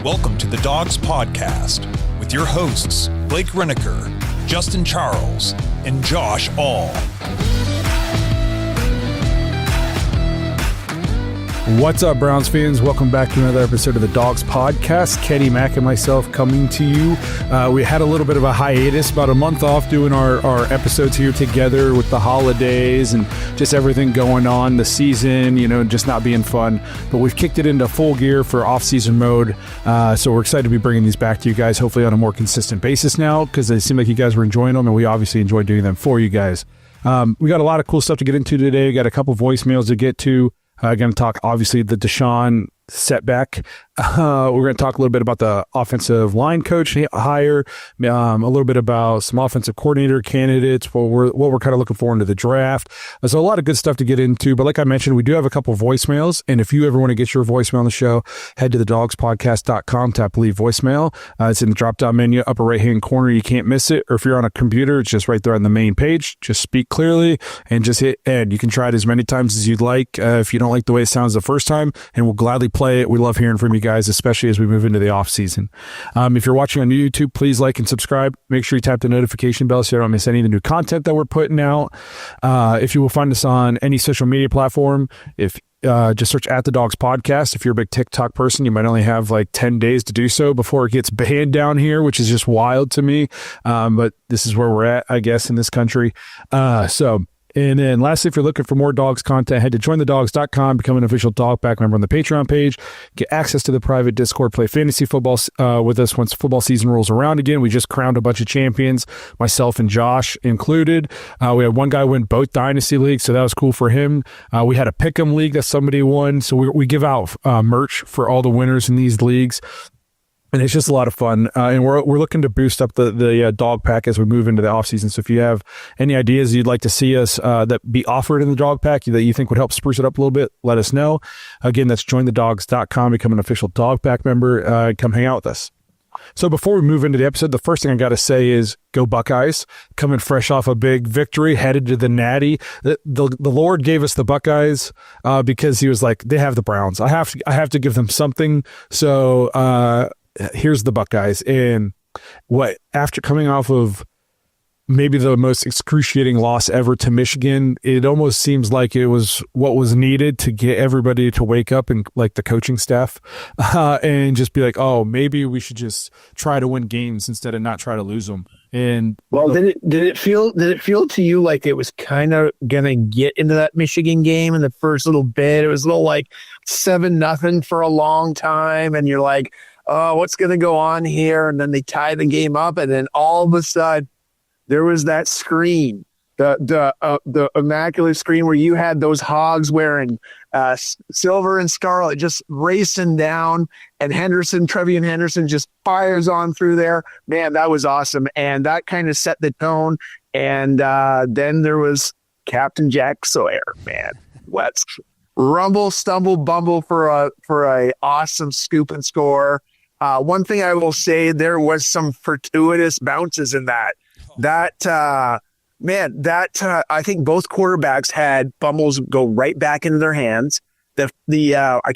Welcome to the Dawgs Podcast with your hosts, Blake Reneker, Justin Charles, and Josh All. What's up, Browns fans? Welcome back to another episode of the Dawgs Podcast. Kenny Mack and myself coming to you. We had a little bit of a hiatus, about a month off doing our episodes here together with the holidays and just everything going on, the season, just not being fun. But we've kicked it into full gear for off-season mode. So we're excited to be bringing these back to you guys, hopefully on a more consistent basis now, because it seemed like you guys were enjoying them, and we obviously enjoy doing them for you guys. We got a lot of cool stuff to get into today. We got a couple voicemails to get to. Going to talk, obviously, the Deshaun setback. We're going to talk a little bit about the offensive line coach hire, a little bit about some offensive coordinator candidates, what we're kind of looking for into the draft. There's a lot of good stuff to get into, but like I mentioned, we do have a couple of voicemails, and if you ever want to get your voicemail on the show, head to thedawgspodcast.com, tap leave voicemail. It's in the drop-down menu, upper right-hand corner. You can't miss it, or if you're on a computer, it's just right there on the main page. Just speak clearly and just hit end. You can try it as many times as you'd like if you don't like the way it sounds the first time, and we'll gladly play it. We love hearing from you guys, especially as we move into the off season. If you're watching on YouTube, please like and subscribe. Make sure you tap the notification bell so you don't miss any of the new content that we're putting out. If you will find us on any social media platform, if just search at the Dawgs Podcast. If you're a big TikTok person, you might only have like 10 days to do so before it gets banned down here, which is just wild to me. But this is where we're at, I guess, in this country. And then lastly, if you're looking for more Dawgs content, head to jointhedawgs.com, become an official Dawgback member on the Patreon page, get access to the private Discord, play fantasy football with us once football season rolls around again. We just crowned a bunch of champions, myself and Josh included. We had one guy win both dynasty leagues, so that was cool for him. We had a pick'em league that somebody won, so we give out merch for all the winners in these leagues. And it's just a lot of fun, and we're looking to boost up the dog pack as we move into the offseason. So if you have any ideas you'd like to see us that be offered in the dog pack that you think would help spruce it up a little bit, let us know. Again, that's jointhedawgs.com, become an official dog pack member, come hang out with us. So before we move into the episode, the first thing I got to say is go Buckeyes, coming fresh off a big victory, headed to the Natty. The Lord gave us the Buckeyes because he was like, they have the Browns. I have to give them something. So here's the Buckeyes. And after coming off of maybe the most excruciating loss ever to Michigan, it almost seems like it was what was needed to get everybody to wake up, and like the coaching staff, and just be like, oh, maybe we should just try to win games instead of not try to lose them. And well, did it feel to you like it was kind of gonna get into that Michigan game in the first little bit? It was a little like 7-0 for a long time, and you're like, oh, what's going to go on here? And then they tie the game up, and then all of a sudden there was that screen, the immaculate screen where you had those hogs wearing silver and scarlet just racing down, and Trevian Henderson just fires on through there. Man, that was awesome. And that kind of set the tone. And then there was Captain Jack Sawyer, man. Let's rumble, stumble, bumble for a awesome scoop and score. One thing I will say, there was some fortuitous bounces in that. I think both quarterbacks had fumbles go right back into their hands. I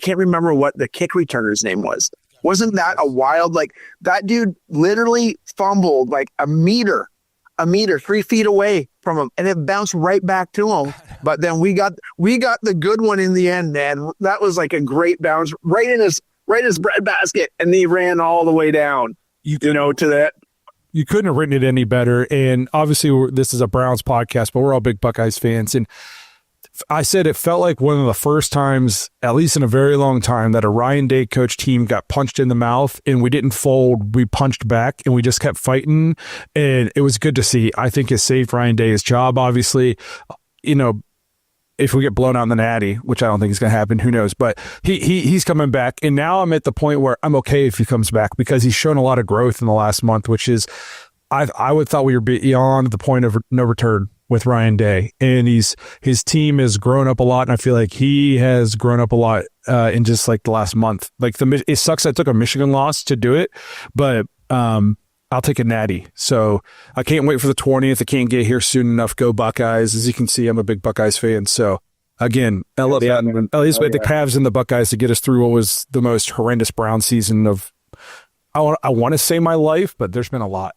can't remember what the kick returner's name was. Wasn't that a wild, like that dude literally fumbled like a meter, 3 feet away from him, and it bounced right back to him. But then we got the good one in the end, man. That was like a great bounce right in his breadbasket, and he ran all the way down, to that. You couldn't have written it any better. And obviously this is a Browns podcast, but we're all big Buckeyes fans. And I said it felt like one of the first times, at least in a very long time, that a Ryan Day coach team got punched in the mouth, and we didn't fold. We punched back, and we just kept fighting. And it was good to see. I think it saved Ryan Day his job, obviously. If we get blown out in the Natty, which I don't think is going to happen, who knows? But he's coming back, and now I'm at the point where I'm okay if he comes back, because he's shown a lot of growth in the last month, which is I would thought we were beyond the point of no return with Ryan Day, and his team has grown up a lot, and I feel like he has grown up a lot in just like the last month. Like it sucks I took a Michigan loss to do it, but I'll take a natty. So I can't wait for the 20th. I can't get here soon enough. Go Buckeyes. As you can see, I'm a big Buckeyes fan. So again, at least with the Cavs and the Buckeyes to get us through what was the most horrendous Brown season of I want to say my life, but there's been a lot.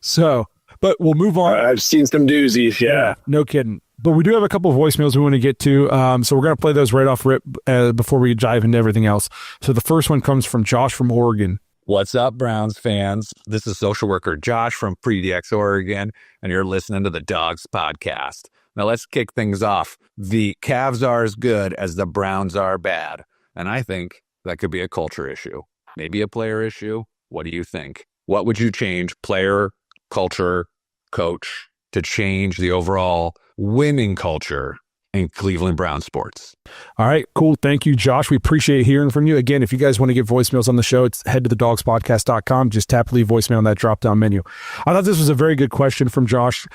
So, but we'll move on. I've seen some doozies. Yeah. No kidding. But we do have a couple of voicemails we want to get to. So we're going to play those right off rip before we dive into everything else. So the first one comes from Josh from Oregon. What's up, Browns fans? This is social worker Josh from PDX, Oregon, and you're listening to the Dawgs podcast. Now let's kick things off. The Cavs are as good as the Browns are bad. And I think that could be a culture issue, maybe a player issue. What do you think? What would you change, player, culture, coach, to change the overall winning culture in Cleveland Brown sports? All right, cool. Thank you, Josh. We appreciate hearing from you. Again, if you guys want to get voicemails on the show, it's head to thedogspodcast.com. Just tap leave voicemail on that drop-down menu. I thought this was a very good question from Josh,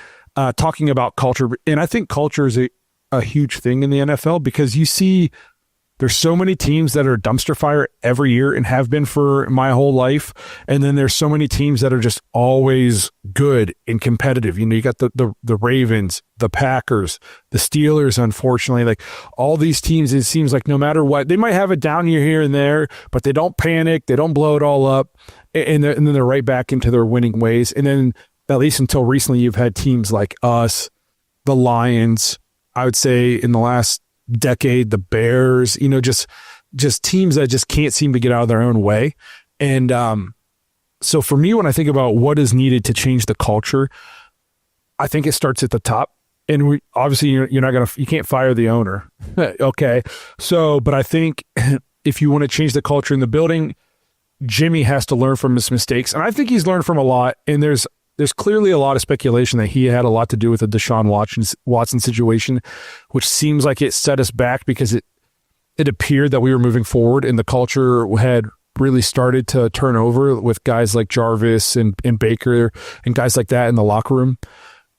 talking about culture. And I think culture is a huge thing in the NFL because you see there's so many teams that are dumpster fire every year and have been for my whole life. And then there's so many teams that are just always good and competitive. You know, you got the Ravens, the Packers, the Steelers, unfortunately, like all these teams, it seems like no matter what, they might have a down year here and there, but they don't panic. They don't blow it all up. And then they're right back into their winning ways. And then at least until recently, you've had teams like us, the Lions, I would say in the last decade, the Bears, you know, just teams that just can't seem to get out of their own way. And so for me, when I think about what is needed to change the culture, I think it starts at the top. And obviously you can't fire the owner. Okay. So, but I think if you want to change the culture in the building, Jimmy has to learn from his mistakes. And I think he's learned from a lot. And there's clearly a lot of speculation that he had a lot to do with the Deshaun Watson situation, which seems like it set us back because it appeared that we were moving forward and the culture had really started to turn over with guys like Jarvis and Baker and guys like that in the locker room.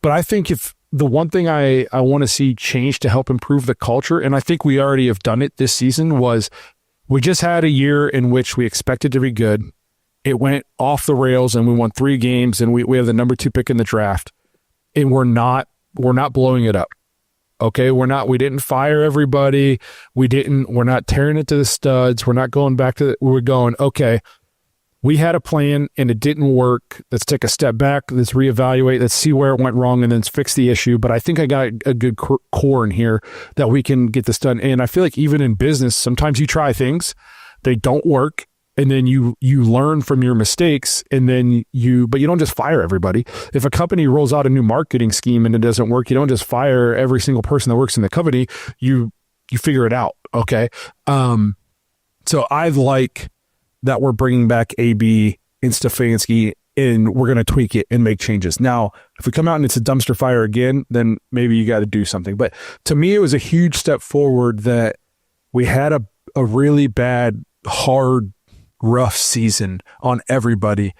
But I think if the one thing I want to see change to help improve the culture, and I think we already have done it this season, was we just had a year in which we expected to be good. It went off the rails and we won 3 games and we have the number 2 pick in the draft and we're not blowing it up. Okay. We didn't fire everybody. We're not tearing it to the studs. We're not going back we're going, okay, we had a plan and it didn't work. Let's take a step back. Let's reevaluate. Let's see where it went wrong and then fix the issue. But I think I got a good core in here that we can get this done. And I feel like even in business, sometimes you try things, they don't work. And then you learn from your mistakes and then but you don't just fire everybody. If a company rolls out a new marketing scheme and it doesn't work, you don't just fire every single person that works in the company. You figure it out. Okay. So I like that we're bringing back AB and Stefanski and we're going to tweak it and make changes. Now, if we come out and it's a dumpster fire again, then maybe you got to do something. But to me, it was a huge step forward that we had a really bad, hard, rough season on everybody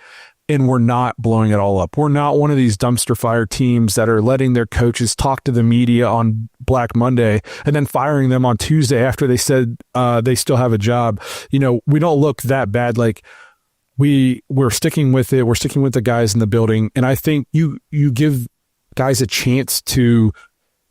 and we're not blowing it all up. We're not one of these dumpster fire teams that are letting their coaches talk to the media on Black Monday and then firing them on Tuesday after they said they still have a job. You know, we don't look that bad. Like we're sticking with it. We're sticking with the guys in the building. And I think you give guys a chance to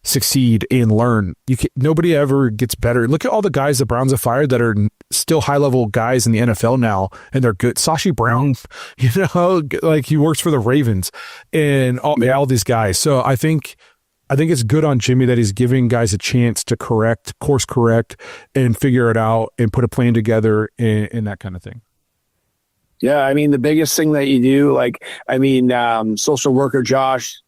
succeed and learn. Nobody ever gets better. Look at all the guys the Browns have fired that are still high-level guys in the NFL now, and they're good. Sashi Brown, you know, like he works for the Ravens and all these guys. So I think it's good on Jimmy that he's giving guys a chance to course correct and figure it out and put a plan together and that kind of thing. Yeah, I mean, the biggest thing that you do, social worker Josh,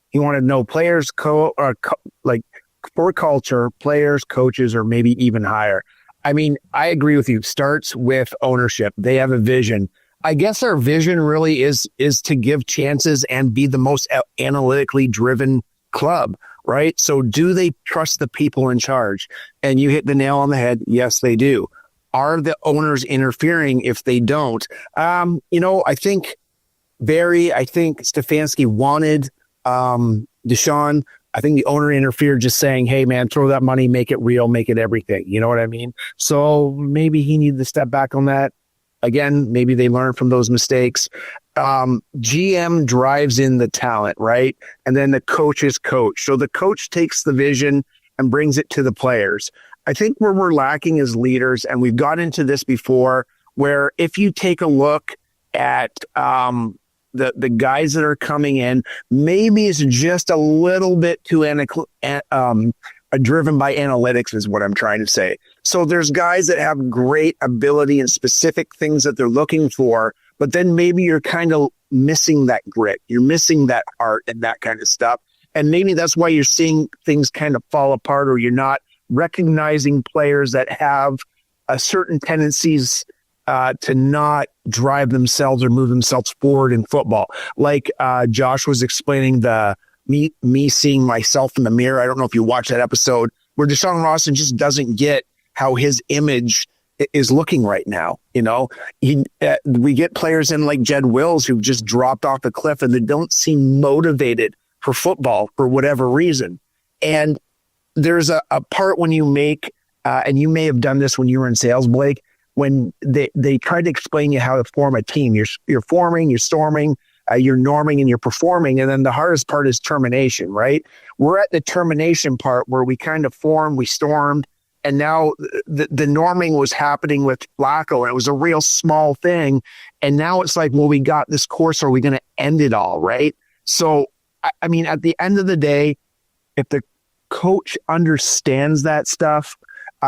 he wanted to know players for culture, players, coaches, or maybe even higher. I mean, I agree with you. Starts with ownership. They have a vision. I guess our vision really is to give chances and be the most analytically driven club, right? So do they trust the people in charge? And you hit the nail on the head. Yes, they do. Are the owners interfering if they don't? I think Stefanski wanted Deshaun. I think the owner interfered just saying, hey man, throw that money, make it real, make it everything. You know what I mean? So maybe he needed to step back on that. Again, maybe they learned from those mistakes. GM drives in the talent, right? And then the coach is coach. So the coach takes the vision and brings it to the players. I think where we're lacking as leaders, and we've got into this before, where if you take a look at the guys that are coming in. Maybe it's just a little bit too driven by analytics is what I'm trying to say. So there's guys that have great ability and specific things that they're looking for, but then maybe you're kind of missing that grit. You're missing that heart and that kind of stuff. And maybe that's why you're seeing things kind of fall apart, or you're not recognizing players that have a certain tendencies to not drive themselves or move themselves forward in football. Like Josh was explaining me seeing myself in the mirror. I don't know if you watched that episode where Deshaun Watson just doesn't get how his image is looking right now. You know, we get players in like Jed Wills who've just dropped off a cliff and they don't seem motivated for football for whatever reason. And there's a part when you make, and you may have done this when you were in sales, Blake, when they try to explain you how to form a team. You're forming, you're storming, you're norming, and you're performing. And then the hardest part is termination, right? We're at the termination part where we kind of formed, we stormed, and now the norming was happening with Flacco, and it was a real small thing. And now it's like, well, we got this course, are we going to end it all, right? So, I mean, at the end of the day, if the coach understands that stuff,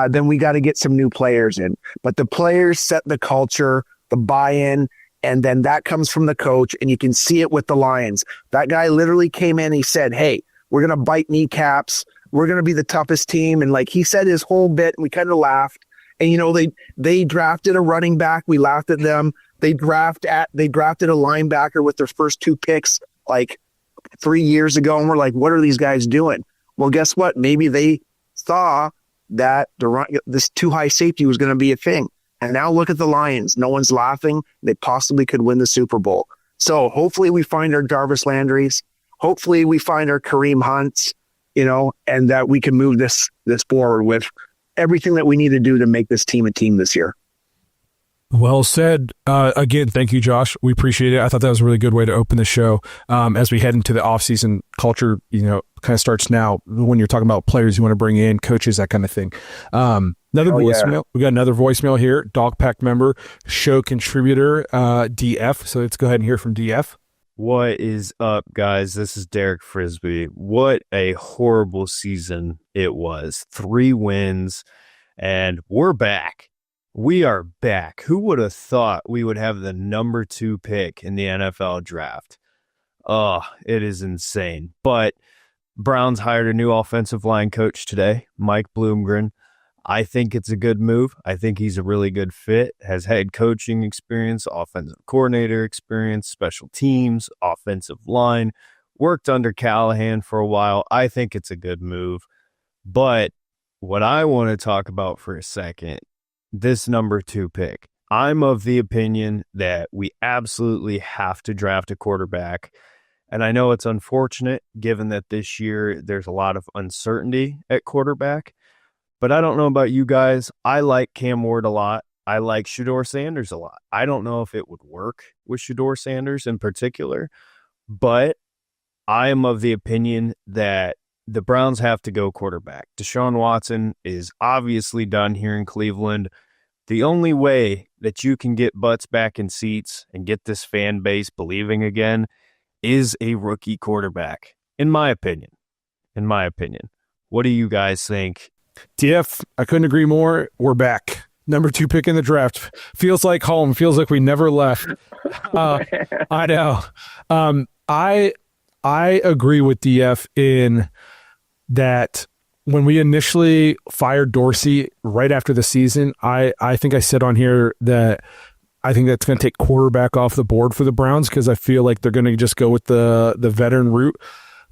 then we got to get some new players in. But the players set the culture, the buy-in, and then that comes from the coach, and you can see it with the Lions. That guy literally came in, he said, hey, we're going to bite kneecaps. We're going to be the toughest team. And like he said his whole bit, and we kind of laughed. And, you know, they drafted a running back. We laughed at them. They drafted a linebacker with their first 2 picks like 3 years ago. And we're like, what are these guys doing? Well, guess what? Maybe they saw that this too high safety was going to be a thing. And now look at the Lions. No one's laughing. They possibly could win the Super Bowl. So hopefully we find our Jarvis Landrys. Hopefully we find our Kareem Hunts, you know, and that we can move this forward with everything that we need to do to make this team a team this year. Well said. Again, thank you, Josh. We appreciate it. I thought that was a really good way to open the show. As we head into the offseason, culture, you know, kind of starts now when you're talking about players you want to bring in, coaches, that kind of thing. Voicemail. Yeah. We got another voicemail here. Dog Pack member, show contributor, DF. So let's go ahead and hear from DF. What is up, guys? This is Derek Frisbee. What a horrible season it was. 3 wins, and we're back. We are back. Who would have thought we would have the number 2 pick in the NFL draft? Oh, it is insane. But Browns hired a new offensive line coach today, Mike Bloomgren. I think it's a good move. I think he's a really good fit, has head coaching experience, offensive coordinator experience, special teams, offensive line, worked under Callahan for a while. I think it's a good move. But what I want to talk about for a second, this number 2 pick. I'm of the opinion that we absolutely have to draft a quarterback. And I know it's unfortunate given that this year there's a lot of uncertainty at quarterback. But I don't know about you guys. I like Cam Ward a lot. I like Shedeur Sanders a lot. I don't know if it would work with Shedeur Sanders in particular, but I am of the opinion that the Browns have to go quarterback. Deshaun Watson is obviously done here in Cleveland. The only way that you can get butts back in seats and get this fan base believing again is a rookie quarterback, in my opinion. What do you guys think? DF, I couldn't agree more. We're back. Number 2 pick in the draft. Feels like home. Feels like we never left. I know. I agree with DF in that when we initially fired Dorsey right after the season, I think I said on here that I think that's going to take quarterback off the board for the Browns because I feel like they're going to just go with the veteran route.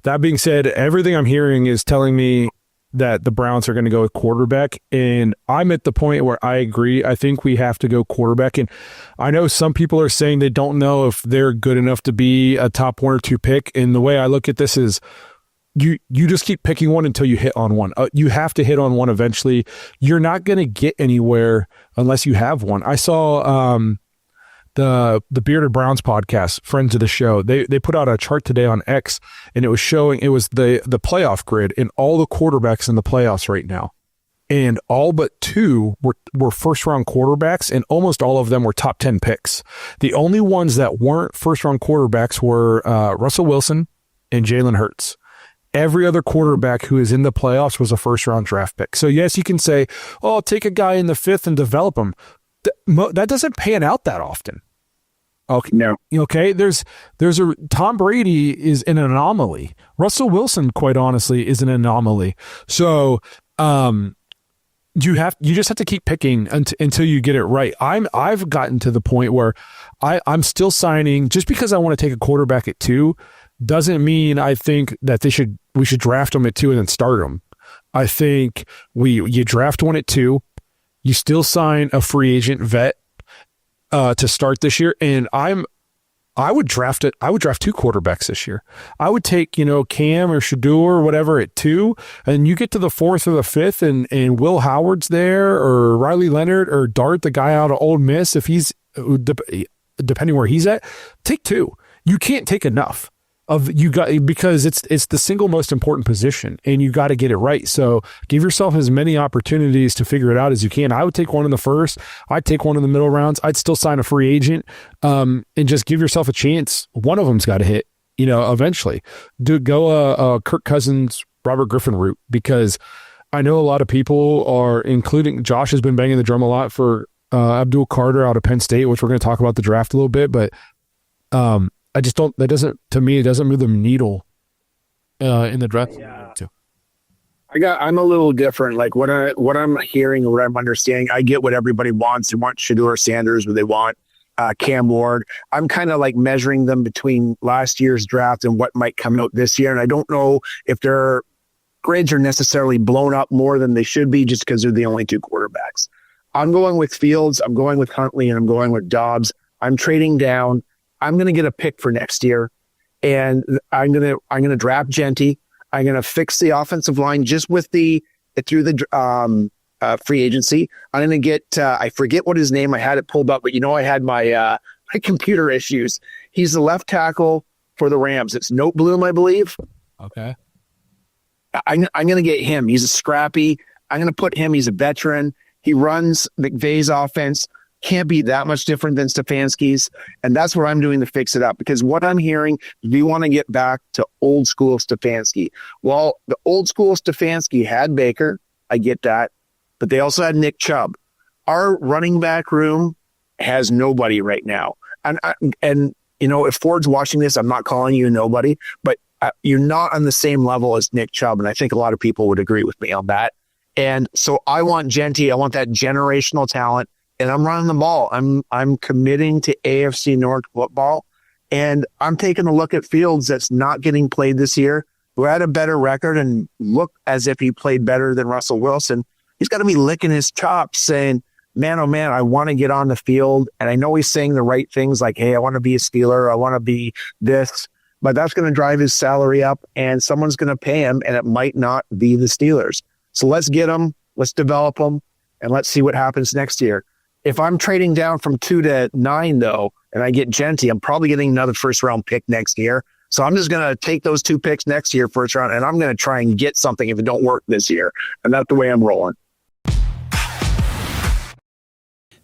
That being said, everything I'm hearing is telling me that the Browns are going to go with quarterback, and I'm at the point where I agree. I think we have to go quarterback, and I know some people are saying they don't know if they're good enough to be a top 1 or 2 pick, and the way I look at this is you just keep picking one until you hit on one. You have to hit on one eventually. You're not going to get anywhere unless you have one. I saw the Bearded Browns podcast, friends of the show, they put out a chart today on X, and it was showing, it was the playoff grid and all the quarterbacks in the playoffs right now. and all but 2 were first-round quarterbacks, and almost all of them were top 10 picks. The only ones that weren't first-round quarterbacks were Russell Wilson and Jalen Hurts. Every other quarterback who is in the playoffs was a first-round draft pick. So, yes, you can say, oh, take a guy in the 5th and develop him. That doesn't pan out that often. Okay. No. Okay. Tom Brady is an anomaly. Russell Wilson, quite honestly, is an anomaly. So, you just have to keep picking until you get it right. I've gotten to the point where I'm still signing just because I want to take a quarterback at 2 doesn't mean I think that we should draft them at 2 and then start them. I think you draft one at 2, you still sign a free agent vet to start this year, and I would draft 2 quarterbacks this year. I would take, Cam or Shador or whatever at 2, and you get to the 4th or the 5th, and Will Howard's there, or Riley Leonard, or Dart, the guy out of Ole Miss, if he's, depending where he's at, take 2. You can't take enough because it's the single most important position, and you got to get it right. So give yourself as many opportunities to figure it out as you can. I would take one in the 1st. I'd take one in the middle rounds. I'd still sign a free agent, and just give yourself a chance. One of them's got to hit, eventually. Go Kirk Cousins, Robert Griffin route, because I know a lot of people are, including Josh has been banging the drum a lot for Abdul Carter out of Penn State, which we're going to talk about the draft a little bit, but I just don't. That doesn't, to me, it doesn't move the needle in the draft. Yeah. I'm a little different. Like what I'm hearing or what I'm understanding, I get what everybody wants. They want Shador Sanders, or they want Cam Ward. I'm kind of like measuring them between last year's draft and what might come out this year, and I don't know if their grades are necessarily blown up more than they should be just because they're the only 2 quarterbacks. I'm going with Fields. I'm going with Huntley, and I'm going with Dobbs. I'm trading down. I'm going to get a pick for next year, and I'm going to draft Genty. I'm going to fix the offensive line just through the free agency. I'm going to get I forget what his name. I had it pulled up, but I had my computer issues. He's the left tackle for the Rams. It's Note Bloom, I believe. Okay. I'm going to get him. He's a scrappy. I'm going to put him. He's a veteran. He runs McVay's offense. Can't be that much different than Stefanski's. And that's what I'm doing to fix it up. Because what I'm hearing, we want to get back to old school Stefanski. Well, the old school Stefanski had Baker. I get that. But they also had Nick Chubb. Our running back room has nobody right now. And if Ford's watching this, I'm not calling you a nobody, but you're not on the same level as Nick Chubb. And I think a lot of people would agree with me on that. And so I want Genty. I want that generational talent. And I'm running the ball. I'm committing to AFC North football, and I'm taking a look at Fields that's not getting played this year, who had a better record and looked as if he played better than Russell Wilson. He's got to be licking his chops saying, man, oh man, I want to get on the field. And I know he's saying the right things like, hey, I want to be a Steeler. I want to be this, but that's going to drive his salary up, and someone's going to pay him, and it might not be the Steelers. So let's get him, let's develop him, and let's see what happens next year. If I'm trading down from 2 to 9, though, and I get Genty, I'm probably getting another first-round pick next year. So I'm just going to take those 2 picks next year, first round, and I'm going to try and get something if it don't work this year. And that's the way I'm rolling.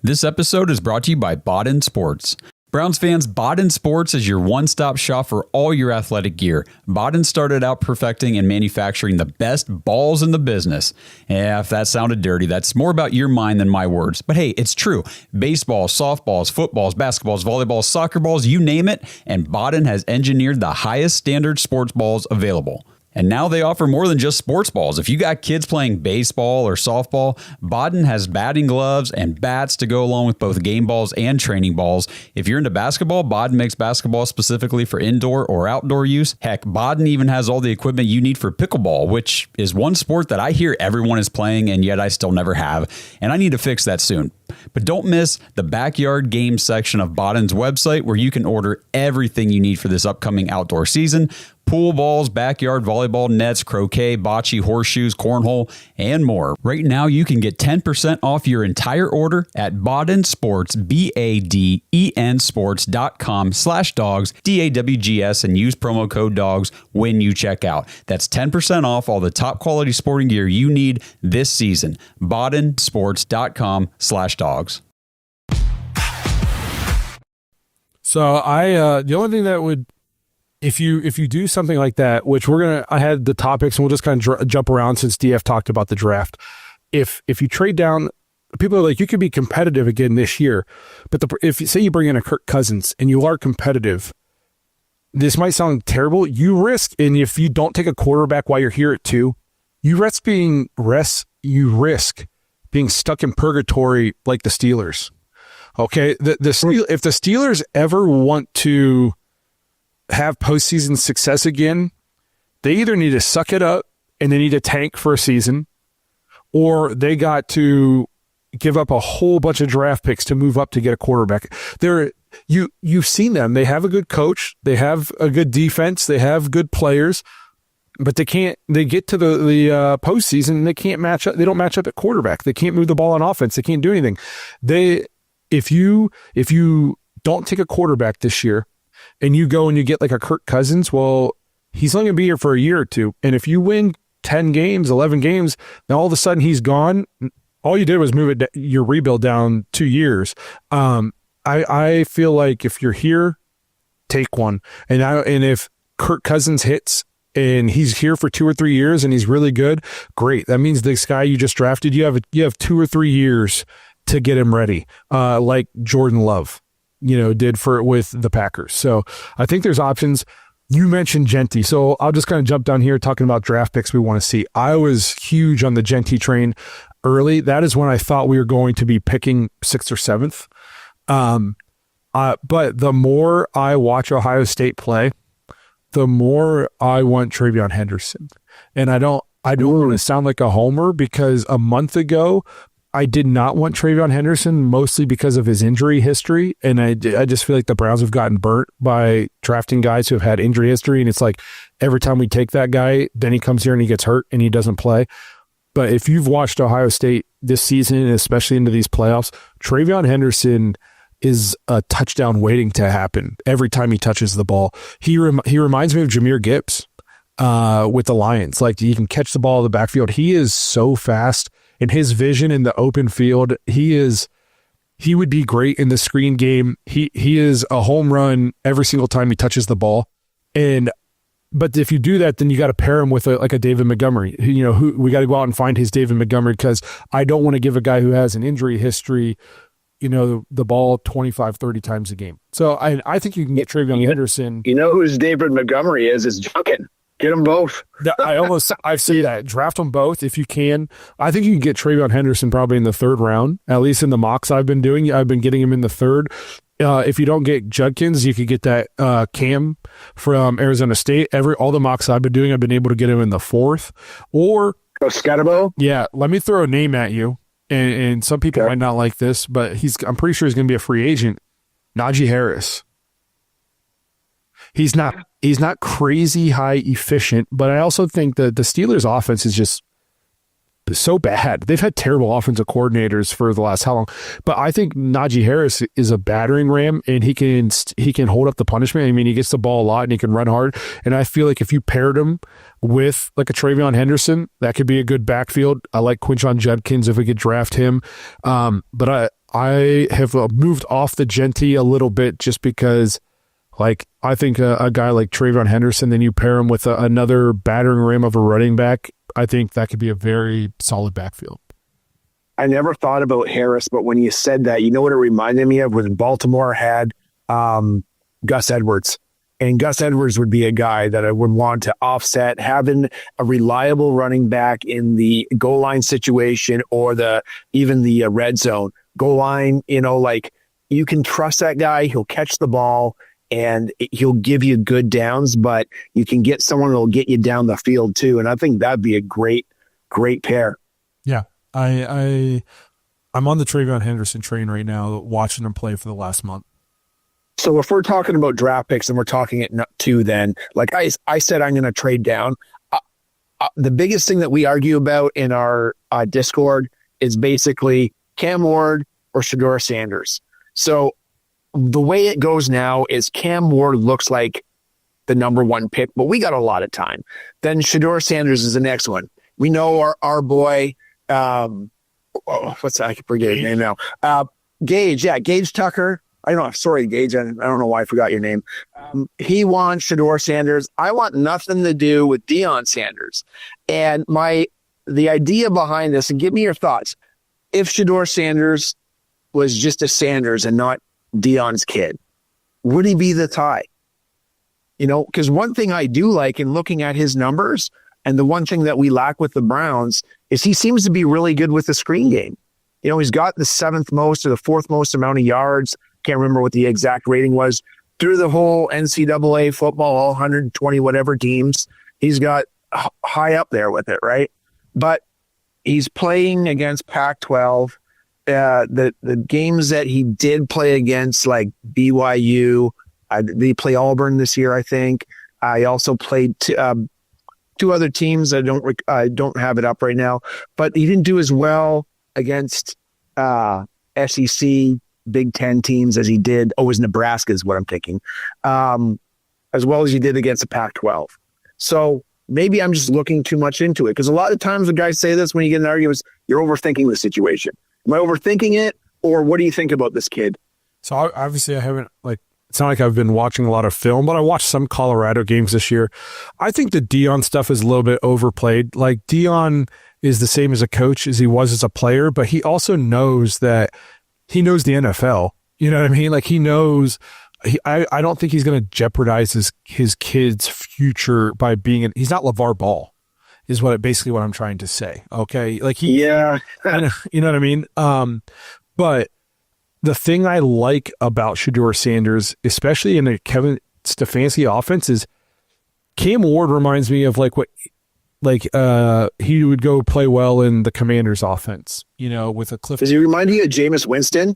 This episode is brought to you by Bodden Sports. Browns fans, Bodden Sports is your one-stop shop for all your athletic gear. Bodden started out perfecting and manufacturing the best balls in the business. Yeah, if that sounded dirty, that's more about your mind than my words. But hey, it's true. Baseballs, softballs, footballs, basketballs, volleyballs, soccer balls, you name it, and Bodden has engineered the highest standard sports balls available. And now they offer more than just sports balls. If you got kids playing baseball or softball, Bodden has batting gloves and bats to go along with both game balls and training balls. If you're into basketball, Bodden makes basketball specifically for indoor or outdoor use. Heck, Bodden even has all the equipment you need for pickleball, which is one sport that I hear everyone is playing, and yet I still never have. And I need to fix that soon. But don't miss the backyard game section of Bodden's website, where you can order everything you need for this upcoming outdoor season. pool balls, backyard volleyball nets, croquet, bocce, horseshoes, cornhole, and more. Right now, you can get 10% off your entire order at Baden Sports, BADEN sports.com/dogs, DAWGS, and use promo code DOGS when you check out. That's 10% off all the top quality sporting gear you need this season. BadenSports.com/dogs. So the only thing that would, if you do something like that, which I had the topics and we'll just kind of jump around since DF talked about the draft. If you trade down, people are like, you could be competitive again this year, but if you say you bring in a Kirk Cousins and you are competitive, this might sound terrible. You risk, and if you don't take a quarterback while you're here at 2, you risk being stuck in purgatory like the Steelers. Okay, if the Steelers ever want to have postseason success again, they either need to suck it up and they need to tank for a season, or they got to give up a whole bunch of draft picks to move up to get a quarterback. You've seen them. They have a good coach. They have a good defense. They have good players, but they can't. They get to the postseason and they can't match up. They don't match up at quarterback. They can't move the ball on offense. They can't do anything. If you don't take a quarterback this year and you go and you get like a Kirk Cousins, well, he's only going to be here for a year or two. And if you win 10 games, 11 games, now all of a sudden he's gone. All you did was move your rebuild down 2 years. I feel like if you're here, take one. And if Kirk Cousins hits and he's here for 2 or 3 years and he's really good, great. That means this guy you just drafted, you have 2 or 3 years to get him ready, like Jordan Love, did with the Packers. So I think there's options. You mentioned Genty, so I'll just kind of jump down here talking about draft picks we want to see. I was huge on the Genty train early. That is when I thought we were going to be picking 6th or 7th. But the more I watch Ohio State play, the more I want TreVeyon Henderson. And I don't want to sound like a homer, because a month ago, I did not want TreVeyon Henderson, mostly because of his injury history. And I just feel like the Browns have gotten burnt by drafting guys who have had injury history. And it's like every time we take that guy, then he comes here and he gets hurt and he doesn't play. But if you've watched Ohio State this season, and especially into these playoffs, TreVeyon Henderson is a touchdown waiting to happen every time he touches the ball. He reminds me of Jahmyr Gibbs with the Lions. Like, he can catch the ball in the backfield. He is so fast. In his vision in the open field, he would be great in the screen game. He is a home run every single time he touches the ball. But if you do that, then you got to pair him with a David Montgomery. Who we got to go out and find his David Montgomery, because I don't want to give a guy who has an injury history, the ball 25, 30 times a game. So I think you can get TreVeyon Henderson. You know who's David Montgomery is Junkin. Get them both. I've said that. Draft them both if you can. I think you can get TreVeyon Henderson probably in the 3rd round, at least in the mocks I've been doing. I've been getting him in the 3rd. If you don't get Judkins, you could get that Cam from Arizona State. All the mocks I've been doing, I've been able to get him in the 4th. Or Scatterbo. Yeah, let me throw a name at you, and some people might not like this, but I'm pretty sure he's going to be a free agent. Najee Harris. He's not crazy high efficient, but I also think that the Steelers' offense is just so bad. They've had terrible offensive coordinators for the last how long? But I think Najee Harris is a battering ram, and he can hold up the punishment. I mean, he gets the ball a lot and he can run hard. And I feel like if you paired him with like a TreVeyon Henderson, that could be a good backfield. I like Quinshon Judkins if we could draft him. But I have moved off the Genty a little bit, just because I think a guy like TreVeyon Henderson, then you pair him with another battering ram of a running back, I think that could be a very solid backfield. I never thought about Harris, but when you said that, you know what it reminded me of? When Baltimore had Gus Edwards. And Gus Edwards would be a guy that I would want to offset, having a reliable running back in the goal line situation, or even the red zone. Goal line, you can trust that guy. He'll catch the ball and he'll give you good downs, but you can get someone that'll get you down the field too. And I think that'd be a great pair. Yeah. I'm on the TreVeyon Henderson train right now, watching him play for the last month. So if we're talking about draft picks and we're talking at 2, then like I said, I'm going to trade down. The biggest thing that we argue about in our Discord is basically Cam Ward or Shedeur Sanders. So the way it goes now is Cam Ward looks like the number 1 pick, but we got a lot of time. Then Shedeur Sanders is the next one. We know our boy, what's that? I can forget his name now. Gage, Gage Tucker. Sorry, Gage. I don't know why I forgot your name. He wants Shedeur Sanders. I want nothing to do with Deion Sanders. And the idea behind this, and give me your thoughts. If Shedeur Sanders was just a Sanders and not Deion's kid, would he be the tie? Because one thing I do like in looking at his numbers, and the one thing that we lack with the Browns, is he seems to be really good with the screen game. He's got the 7th most or the 4th most amount of yards. Can't remember what the exact rating was through the whole NCAA football, all 120 whatever teams. He's got high up there with it, right? But he's playing against Pac-12. The games that he did play against, like BYU, they play Auburn this year, I think. I also played 2 other teams. I don't have it up right now, but he didn't do as well against SEC Big Ten teams as he did. Oh, it was Nebraska is what I'm thinking. As well as he did against the Pac-12. So maybe I'm just looking too much into it, because a lot of times the guys say this when you get in arguments, you're overthinking the situation. Am I overthinking it, or what do you think about this kid? So obviously I haven't, it's not like I've been watching a lot of film, but I watched some Colorado games this year. I think the Deion stuff is a little bit overplayed. Like, Deion is the same as a coach as he was as a player, but he also knows that he knows the NFL. You know what I mean? Like, he knows. I don't think he's going to jeopardize his kid's future by being he's not LeVar Ball, is basically what I'm trying to say. Okay, like you know what I mean. But the thing I like about Shedeur Sanders, especially in a Kevin Stefanski offense, is Cam Ward reminds me of he would go play well in the Commanders offense, with a Cliff. Does he remind you of Jameis Winston?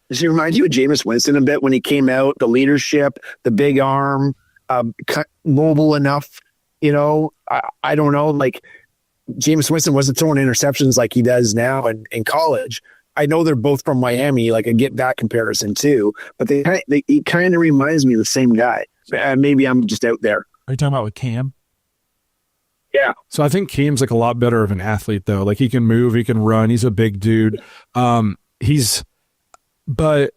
Does he remind you of Jameis Winston a bit when he came out, the leadership, the big arm, mobile enough? I don't know. Like, Jameis Winston wasn't throwing interceptions like he does now in college. I know they're both from Miami, like a get back comparison too, but he kind of reminds me of the same guy. Maybe I'm just out there. Are you talking about with Cam? Yeah. So I think Cam's like a lot better of an athlete though. Like, he can move, he can run. He's a big dude. But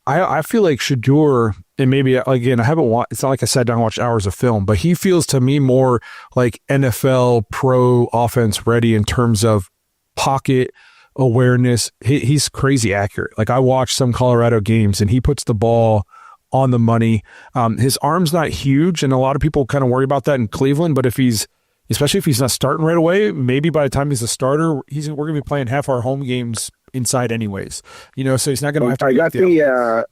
I feel like Shedeur, and maybe again, I haven't watched, it's not like I sat down and watched hours of film, but he feels to me more like NFL pro offense ready in terms of pocket awareness. He's crazy accurate. Like, I watched some Colorado games and he puts the ball on the money. His arm's not huge, and a lot of people kind of worry about that in Cleveland, but especially if he's not starting right away, maybe by the time he's a starter, we're going to be playing half our home games inside anyways, so he's not going to have to.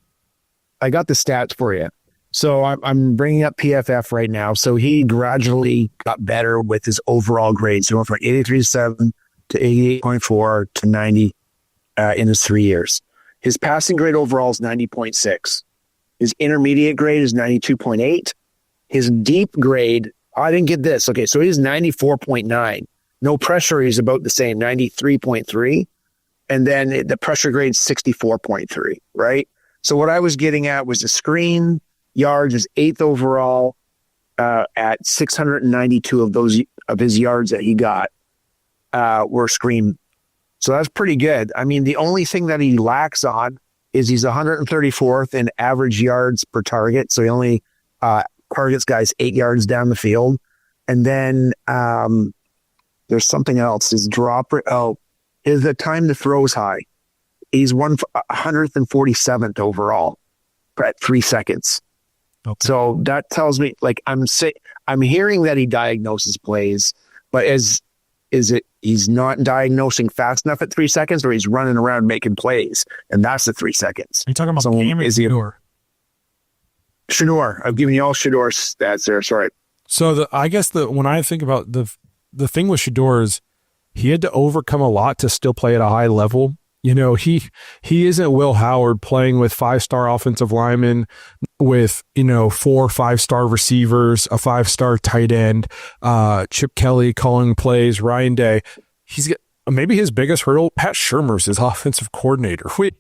I got the stats for you. So I'm bringing up PFF right now. So he gradually got better with his overall grade. So went from 83.7 to 88.4 to 90 in his 3 years. His passing grade overall is 90.6. His intermediate grade is 92.8. His deep grade, I didn't get this. Okay, so he's 94.9. No pressure, he's about the same, 93.3. And then the pressure grade is 64.3, right? So what I was getting at was the screen yards is 8th overall at 692 of his yards that he got were screen. So that's pretty good. I mean, the only thing that he lacks on is he's 134th in average yards per target. So he only targets guys 8 yards down the field. And then there's something else. His drop rate. Is the time to throw is high. He's 147th overall at 3 seconds. Okay. So that tells me, like, I'm hearing that he diagnoses plays, but is it he's not diagnosing fast enough at 3 seconds, or he's running around making plays, and that's the 3 seconds? Are you talking about Cam or Shedeur? Shedeur. I've given you all Shedeur stats there. Sorry. So I guess when I think about the thing with Shedeur is he had to overcome a lot to still play at a high level. You know, he isn't Will Howard playing with 5-star offensive linemen, with, 4 5-star receivers, a 5-star tight end, Chip Kelly calling plays, Ryan Day. He's got maybe his biggest hurdle. Pat Shurmur's his offensive coordinator. We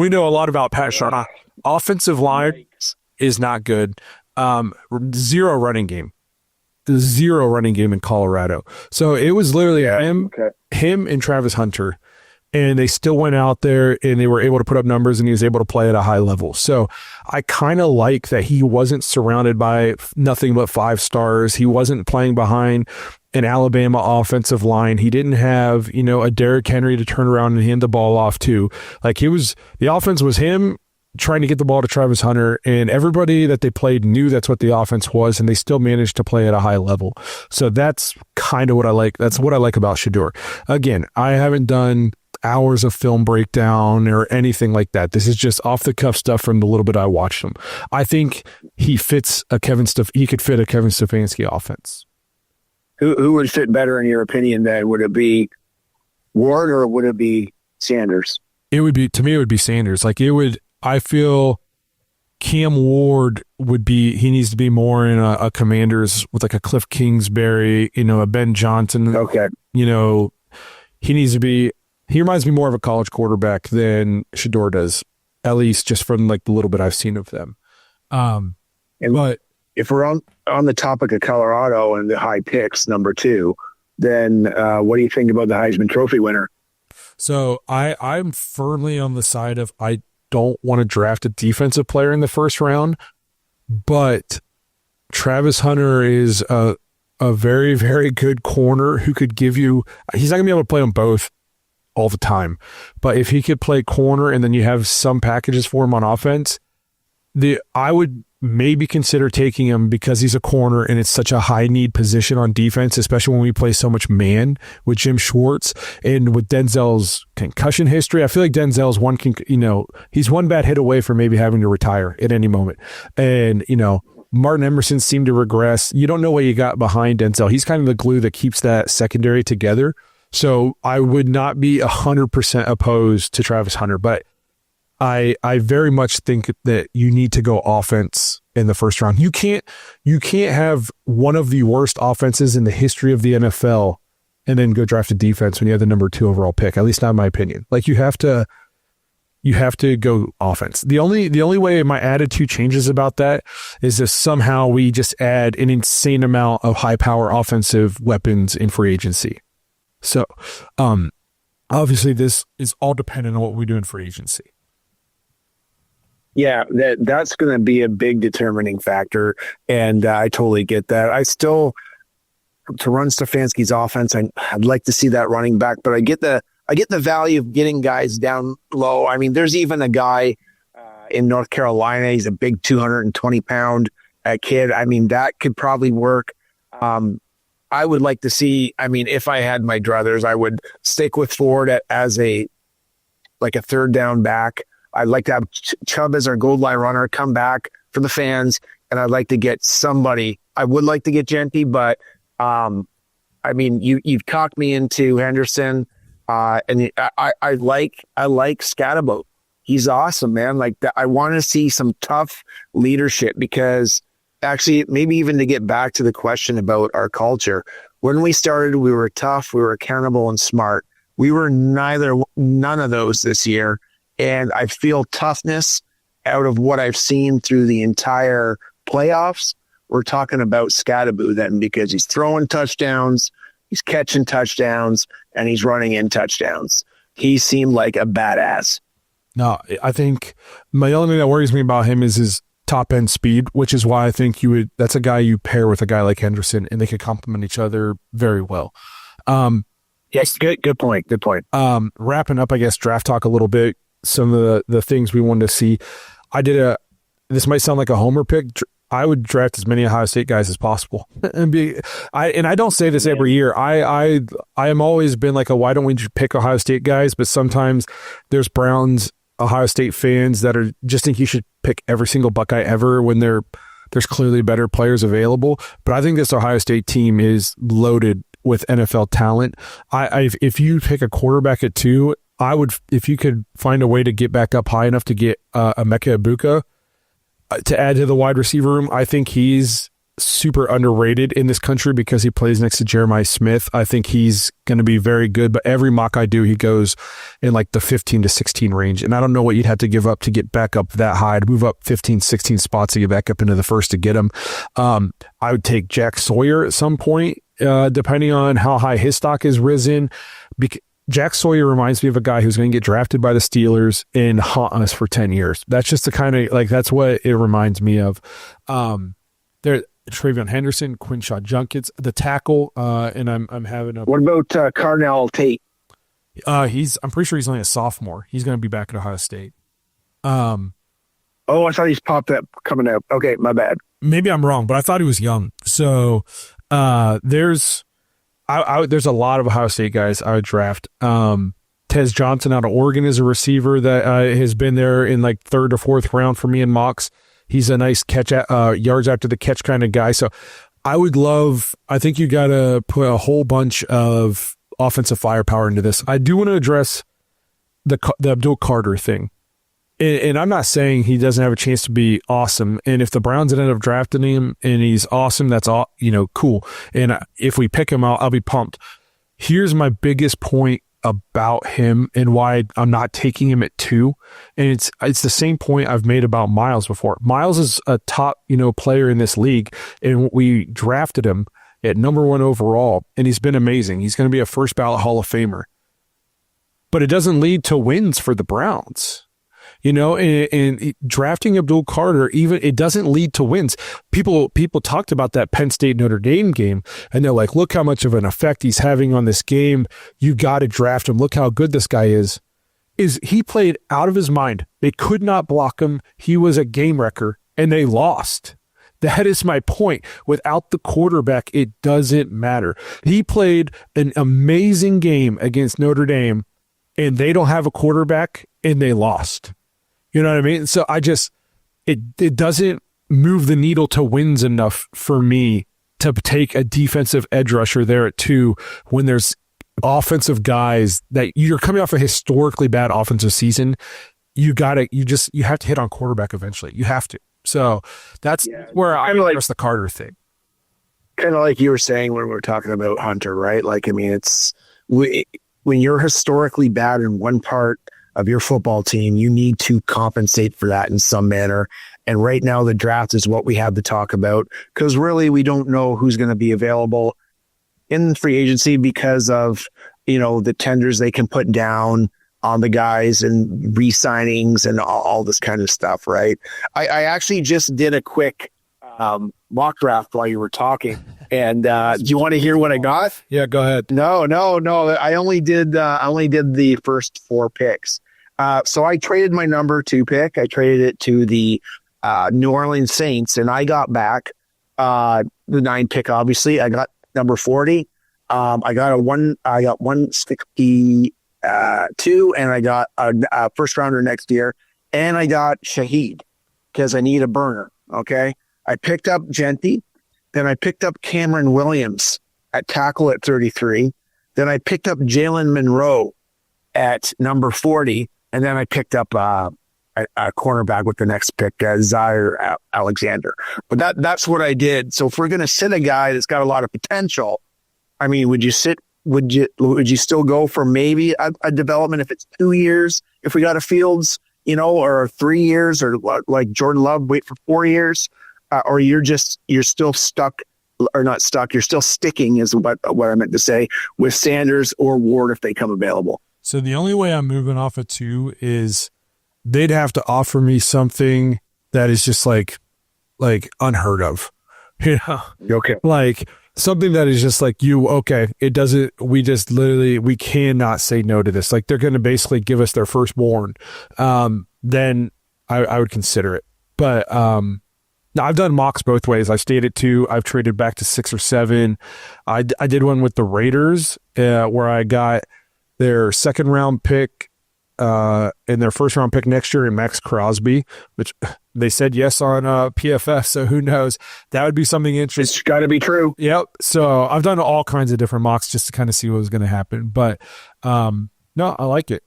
know a lot about Pat Shurmur. Offensive line is not good. Zero running game in Colorado. So it was literally him and Travis Hunter, and they still went out there and they were able to put up numbers, and he was able to play at a high level. So I kind of like that he wasn't surrounded by nothing but 5 stars. He wasn't playing behind an Alabama offensive line. He didn't have, a Derrick Henry to turn around and hand the ball off to. Like, the offense was him trying to get the ball to Travis Hunter, and everybody that they played knew that's what the offense was, and they still managed to play at a high level. So that's kind of what I like. That's what I like about Shedeur. Again, I haven't done hours of film breakdown or anything like that. This is just off the cuff stuff from the little bit I watched him. I think he could fit a Kevin Stefanski offense. Who would fit better in your opinion then? Would it be Ward or would it be Sanders? It would be Sanders. I feel Cam Ward he needs to be more in a Commanders with like a Cliff Kingsbury, a Ben Johnson. Okay. He reminds me more of a college quarterback than Shedeur does, at least just from like the little bit I've seen of them. But if we're on the topic of Colorado and the high picks, number 2, then what do you think about the Heisman Trophy winner? So I'm firmly on the side of I don't want to draft a defensive player in the first round, but Travis Hunter is a very, very good corner who could give you – he's not going to be able to play them both all the time, but if he could play corner and then you have some packages for him on offense, I would maybe consider taking him because he's a corner and it's such a high need position on defense, especially when we play so much man with Jim Schwartz and with Denzel's concussion history. I feel like Denzel's he's one bad hit away from maybe having to retire at any moment. And, Martin Emerson seemed to regress. You don't know what you got behind Denzel. He's kind of the glue that keeps that secondary together. So I would not be 100% opposed to Travis Hunter, but I very much think that you need to go offense in the first round. You can't have one of the worst offenses in the history of the NFL and then go draft a defense when you have the number 2 overall pick. At least not in my opinion. Like you have to go offense. The only way my attitude changes about that is if somehow we just add an insane amount of high power offensive weapons in free agency. So obviously this is all dependent on what we do in free agency. Yeah, that's going to be a big determining factor, and I totally get that. To run Stefanski's offense, I'd like to see that running back, but I get the value of getting guys down low. I mean, there's even a guy in North Carolina. He's a big 220-pound kid. I mean, that could probably work. I would like to see. I mean, if I had my druthers, I would stick with Ford as a third down back. I'd like to have Chubb as our goal line runner come back for the fans, and I'd like to get somebody. I would like to get Genty, but I mean, you've talked me into Henderson, and I like Scatterbo. He's awesome, man. Like I want to see some tough leadership because actually, maybe even to get back to the question about our culture, when we started, we were tough, we were accountable and smart. We were none of those this year. And I feel toughness out of what I've seen through the entire playoffs. We're talking about Scatterbo then because he's throwing touchdowns, he's catching touchdowns, and he's running in touchdowns. He seemed like a badass. No, I think my only thing that worries me about him is his top end speed, which is why I think that's a guy you pair with a guy like Henderson and they could complement each other very well. Yes, good point. Wrapping up, I guess, draft talk a little bit. Some of the things we wanted to see. This might sound like a homer pick. I would draft as many Ohio State guys as possible. I don't say this every year. I am always been like, why don't we just pick Ohio State guys? But sometimes there's Browns, Ohio State fans that are just think you should pick every single Buckeye ever when there's clearly better players available. But I think this Ohio State team is loaded with NFL talent. If you pick a quarterback at 2, I would, if you could find a way to get back up high enough to get Emeka Egbuka to add to the wide receiver room. I think he's super underrated in this country because he plays next to Jeremiah Smith. I think he's going to be very good, but every mock I do, he goes in like the 15 to 16 range. And I don't know what you'd have to give up to get back up that high, to move up 15, 16 spots to get back up into the first to get him. I would take Jack Sawyer at some point, depending on how high his stock is risen. Jack Sawyer reminds me of a guy who's going to get drafted by the Steelers and haunt us for 10 years. That's just the kind of, like, that's what it reminds me of. Travion Henderson, Quinshaw Junkins, the tackle, and I'm having a. What about Carnell Tate? I'm pretty sure he's only a sophomore. He's going to be back at Ohio State. I thought he's popped up coming out. Okay, my bad. Maybe I'm wrong, but I thought he was young. So there's a lot of Ohio State guys I would draft. Tez Johnson out of Oregon is a receiver that has been there in like 3rd or 4th round for me in mocks. He's a nice catch, yards after the catch kind of guy. So I think you got to put a whole bunch of offensive firepower into this. I do want to address the Abdul Carter thing. And I'm not saying he doesn't have a chance to be awesome. And if the Browns end up drafting him and he's awesome, that's all, cool. And if we pick him out, I'll be pumped. Here's my biggest point about him and why I'm not taking him at 2. And it's the same point I've made about Miles before. Miles is a top, player in this league, and we drafted him at number 1 overall, and he's been amazing. He's going to be a first ballot Hall of Famer. But it doesn't lead to wins for the Browns. And drafting Abdul Carter, even it doesn't lead to wins. People talked about that Penn State Notre Dame game, and they're like, look how much of an effect he's having on this game. You got to draft him. Look how good this guy is. He played out of his mind. They could not block him. He was a game wrecker, and they lost. That is my point. Without the quarterback, it doesn't matter. He played an amazing game against Notre Dame, and they don't have a quarterback, and they lost. You know what I mean? So it doesn't move the needle to wins enough for me to take a defensive edge rusher there at 2 when there's offensive guys that you're coming off a historically bad offensive season. You have to hit on quarterback eventually. You have to. So that's where I address the Carter thing. Kind of like you were saying when we were talking about Hunter, right? Like, I mean, when you're historically bad in one part of your football team, you need to compensate for that in some manner. And right now the draft is what we have to talk about, because really we don't know who's going to be available in free agency because of, the tenders they can put down on the guys and re-signings and all this kind of stuff. Right. I actually just did a quick mock draft while you were talking. And do you want to hear what I got? Yeah, go ahead. No. I only did the first 4 picks. So I traded my number 2 pick. I traded it to the New Orleans Saints, and I got back the 9 pick. Obviously, I got number 40. I got 162, and I got a first rounder next year, and I got Shaheed because I need a burner. Okay, I picked up Genty, then I picked up Cameron Williams at tackle at 33. Then I picked up Jalen Monroe at number 40. And then I picked up a cornerback with the next pick, Zaire Alexander. But that's what I did. So if we're going to sit a guy that's got a lot of potential, I mean, would you still go for maybe a development if it's 2 years, if we got a Fields, or 3 years, or like Jordan Love, wait for 4 years, or you're still stuck, or not stuck, you're still sticking is what I meant to say, with Sanders or Ward if they come available. So the only way I'm moving off of 2 is they'd have to offer me something that is just like unheard of. Okay. Like something that is just like we cannot say no to this. Like they're going to basically give us their firstborn. Then I would consider it. But no, I've done mocks both ways. I've stayed at 2. I've traded back to 6 or 7. I did one with the Raiders where I got their second round pick, in their first round pick next year in Max Crosby, which they said yes on PFF. So who knows? That would be something interesting. It's got to be true. Yep. So I've done all kinds of different mocks just to kind of see what was going to happen. But no, I like it.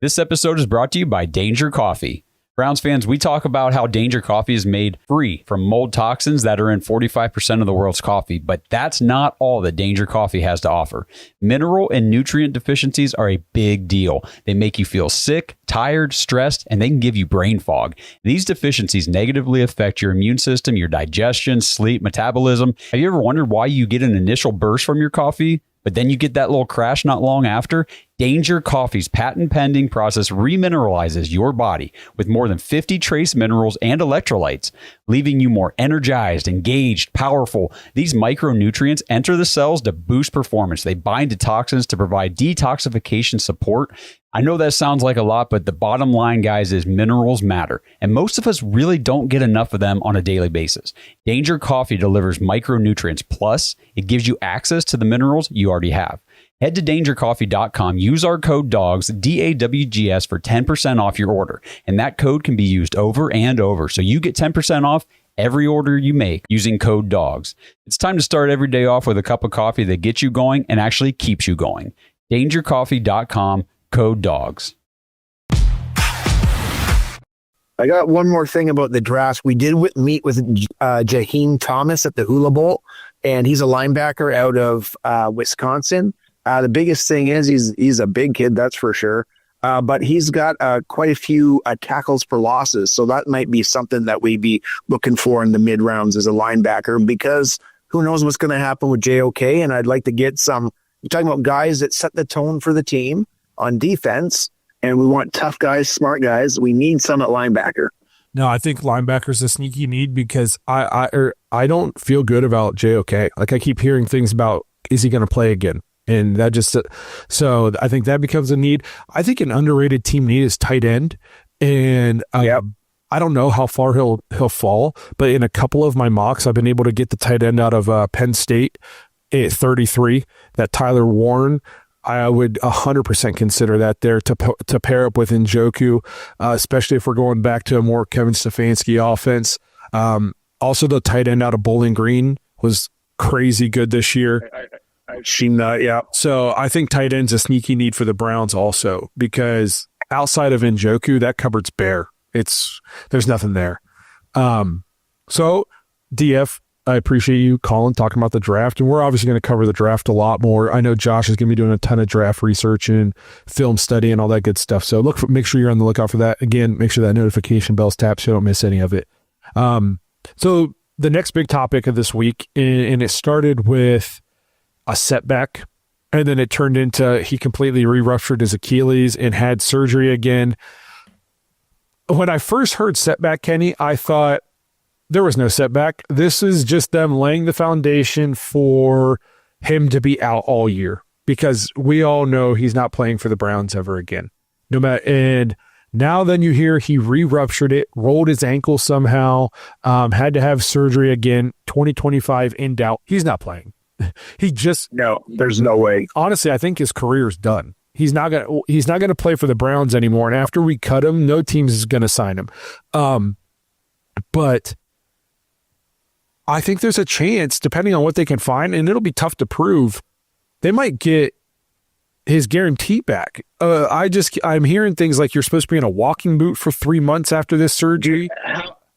This episode is brought to you by Danger Coffee. Browns fans, we talk about how Danger Coffee is made free from mold toxins that are in 45% of the world's coffee, but that's not all that Danger Coffee has to offer. Mineral and nutrient deficiencies are a big deal. They make you feel sick, tired, stressed, and they can give you brain fog. These deficiencies negatively affect your immune system, your digestion, sleep, metabolism. Have you ever wondered why you get an initial burst from your coffee, but then you get that little crash not long after? Danger Coffee's patent-pending process remineralizes your body with more than 50 trace minerals and electrolytes, leaving you more energized, engaged, powerful. These micronutrients enter the cells to boost performance. They bind to toxins to provide detoxification support. I know that sounds like a lot, but the bottom line, guys, is minerals matter, and most of us really don't get enough of them on a daily basis. Danger Coffee delivers micronutrients, plus it gives you access to the minerals you already have. Head to dangercoffee.com, use our code DAWGS, DAWGS, for 10% off your order. And that code can be used over and over. So you get 10% off every order you make using code DAWGS. It's time to start every day off with a cup of coffee that gets you going and actually keeps you going. Dangercoffee.com, code DAWGS. I got one more thing about the draft. We did meet with Jaheim Thomas at the Hula Bowl, and he's a linebacker out of Wisconsin. The biggest thing is he's a big kid, that's for sure. But he's got quite a few tackles for losses. So that might be something that we'd be looking for in the mid rounds as a linebacker, because who knows what's going to happen with JOK. And I'd like to get some, you're talking about guys that set the tone for the team on defense. And we want tough guys, smart guys. We need some at linebacker. No, I think linebacker's a sneaky need, because I don't feel good about JOK. Like, I keep hearing things about, is he going to play again? And that just, so I think that becomes a need. I think an underrated team need is tight end. And I don't know how far he'll fall, but in a couple of my mocks, I've been able to get the tight end out of Penn State at 33, that Tyler Warren. I would 100% consider that there to pair up with Njoku, especially if we're going back to a more Kevin Stefanski offense. Also, the tight end out of Bowling Green was crazy good this year. I've seen that, yeah. So I think tight end's a sneaky need for the Browns also, because outside of Njoku, that cupboard's bare. There's nothing there. So DF, I appreciate you calling, talking about the draft, and we're obviously going to cover the draft a lot more. I know Josh is going to be doing a ton of draft research and film study and all that good stuff. So make sure you're on the lookout for that. Again, make sure that notification bell's tapped so you don't miss any of it. So the next big topic of this week, and it started with a setback, and then it turned into he completely re-ruptured his Achilles and had surgery again. When I first heard setback, Kenny, I thought there was no setback. This is just them laying the foundation for him to be out all year, because we all know he's not playing for the Browns ever again. No matter, and now then you hear he re-ruptured it, rolled his ankle somehow, had to have surgery again. 2025 in doubt. He's not playing. No, there's no way. Honestly, I think his career's done. He's not gonna play for the Browns anymore. And after we cut him, no team is gonna sign him. But I think there's a chance, depending on what they can find, and it'll be tough to prove, they might get his guarantee back. I'm hearing things like you're supposed to be in a walking boot for 3 months after this surgery.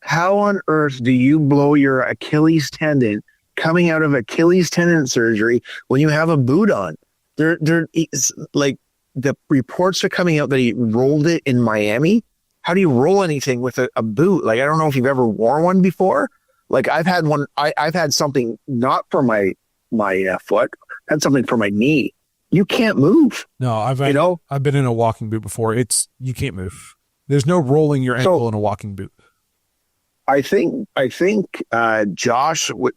How on earth do you blow your Achilles tendon coming out of Achilles tendon surgery when you have a boot on? Like, the reports are coming out that he rolled it in Miami. How do you roll anything with a boot? Like, I don't know if you've ever worn one before. Like, I've had one. I've had something not for my foot, had something for my knee. You can't move. No, I've been in a walking boot before. You can't move. There's no rolling your ankle in a walking boot. I think Josh would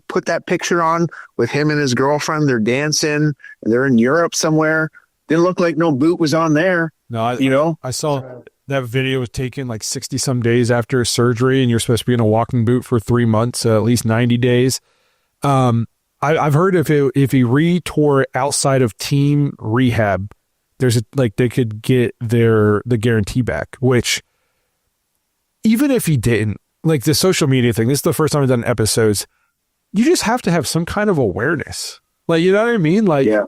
put that picture on with him and his girlfriend. They're dancing and they're in Europe somewhere. Didn't look like no boot was on there. No, I saw that video was taken like 60 some days after his surgery, and you're supposed to be in a walking boot for 3 months, at least 90 days. I've heard if he re-tore outside of team rehab, they could get the guarantee back, which even if he didn't, like the social media thing, this is the first time I've done episodes, you just have to have some kind of awareness. Like, you know what I mean? Like, yeah.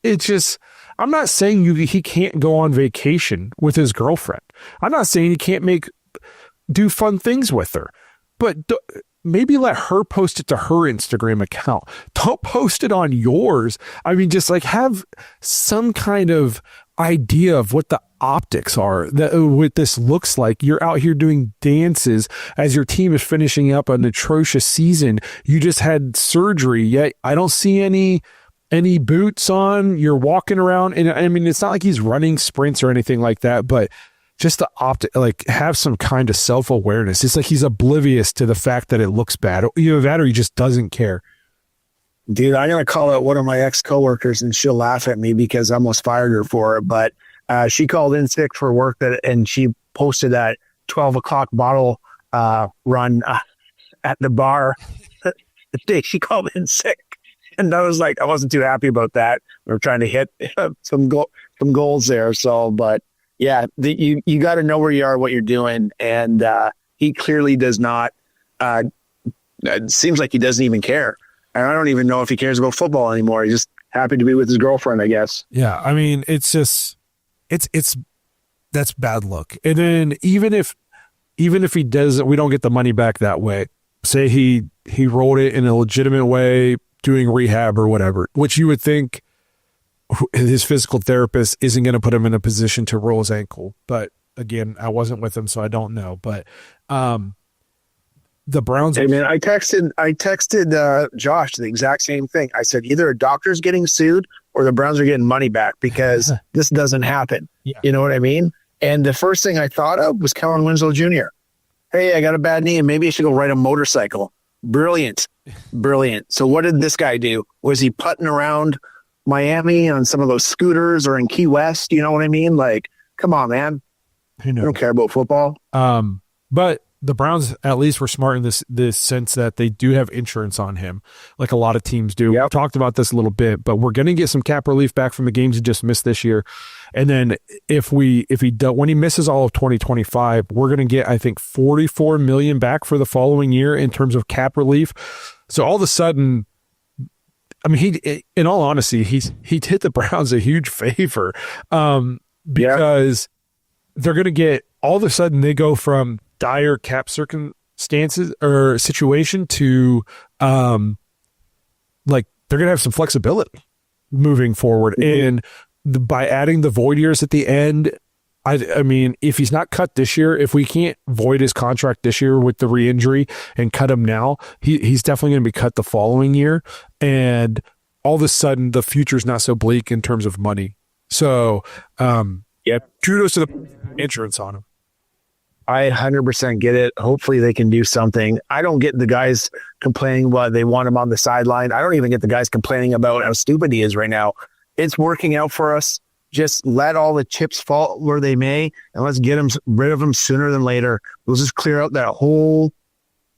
It's just, I'm not saying he can't go on vacation with his girlfriend. I'm not saying he can't do fun things with her, but maybe let her post it to her Instagram account. Don't post it on yours. I mean, just like have some kind of idea of what the optics are, what this looks like. You're out here doing dances as your team is finishing up an atrocious season. You just had surgery, yet I don't see any boots on. You're walking around, and I mean, it's not like he's running sprints or anything like that, but just the optic, like have some kind of self-awareness. It's like he's oblivious to the fact that it looks bad. Either that or he just doesn't care. Dude, I'm going to call out one of my ex-coworkers and she'll laugh at me because I almost fired her for it. But she called in sick for work and she posted that 12 o'clock bottle run at the bar the day she called in sick. And I was like, I wasn't too happy about that. We were trying to hit some goals there. So, but yeah, you got to know where you are, what you're doing. And he clearly does not. It seems like he doesn't even care. And I don't even know if he cares about football anymore. He's just happy to be with his girlfriend, I guess. Yeah, I mean, it's just, that's bad luck. And then even if he does, we don't get the money back that way. Say he rolled it in a legitimate way, doing rehab or whatever, which you would think his physical therapist isn't going to put him in a position to roll his ankle. But again, I wasn't with him, so I don't know. But the Browns. Hey man, I texted Josh the exact same thing. I said either a doctor's getting sued or the Browns are getting money back because this doesn't happen. Yeah. You know what I mean? And the first thing I thought of was Kellen Winslow Jr. Hey, I got a bad knee and maybe I should go ride a motorcycle. Brilliant. So what did this guy do? Was he putting around Miami on some of those scooters or in Key West? You know what I mean? Like, come on, man. I don't care about football. But the Browns at least were smart in this sense that they do have insurance on him, like a lot of teams do. Yep. We talked about this a little bit, but we're going to get some cap relief back from the games he just missed this year. And then when he misses all of 2025, we're going to get, I think, $44 million back for the following year in terms of cap relief. So all of a sudden, I mean, in all honesty, he did the Browns a huge favor because they're going to get, all of a sudden they go from dire cap circumstances or situation to like they're going to have some flexibility moving forward. Mm-hmm. And by adding the void years at the end, I mean, if he's not cut this year, if we can't void his contract this year with the re-injury and cut him now, he's definitely going to be cut the following year. And all of a sudden, the future's not so bleak in terms of money. So, kudos to the insurance on him. I 100% get it. Hopefully they can do something. I don't get the guys complaining what they want him on the sideline. I don't even get the guys complaining about how stupid he is right now. It's working out for us. Just let all the chips fall where they may, and let's get rid of them sooner than later. We'll just clear out that whole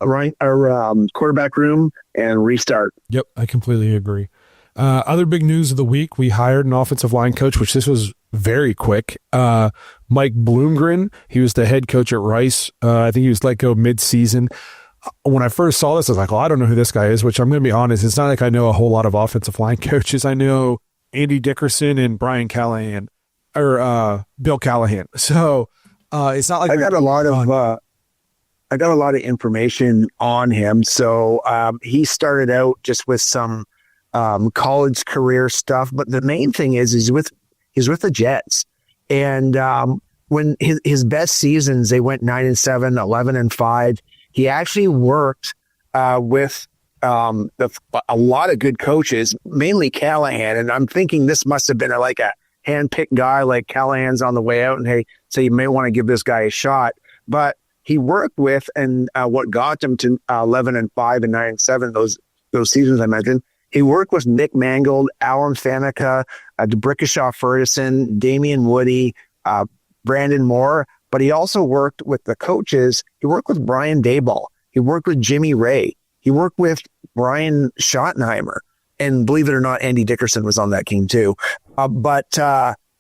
quarterback room and restart. Yep, I completely agree. Other big news of the week, we hired an offensive line coach, which this was very quick. Mike Bloomgren, he was the head coach at Rice. I think he was let go mid-season. When I first saw this, I was like, well, I don't know who this guy is, which I'm going to be honest, it's not like I know a whole lot of offensive line coaches. I know Andy Dickerson and Brian Callahan or Bill Callahan. So it's not like I got a lot of information on him. So he started out just with some college career stuff, but the main thing is he's with the Jets. And when his best seasons, they went 9-7, 11-5. He actually worked with a lot of good coaches, mainly Callahan. And I'm thinking this must have been like a hand-picked guy, like Callahan's on the way out, and hey, so you may want to give this guy a shot. But he worked with, and what got him to 11-5 and 9-7, those seasons I mentioned. He worked with Nick Mangold, Alan Faneca, DeBrickashaw Ferguson, Damian Woody, Brandon Moore. But he also worked with the coaches. He worked with Brian Daboll. He worked with Jimmy Ray. He worked with Brian Schottenheimer. And believe it or not, Andy Dickerson was on that team too.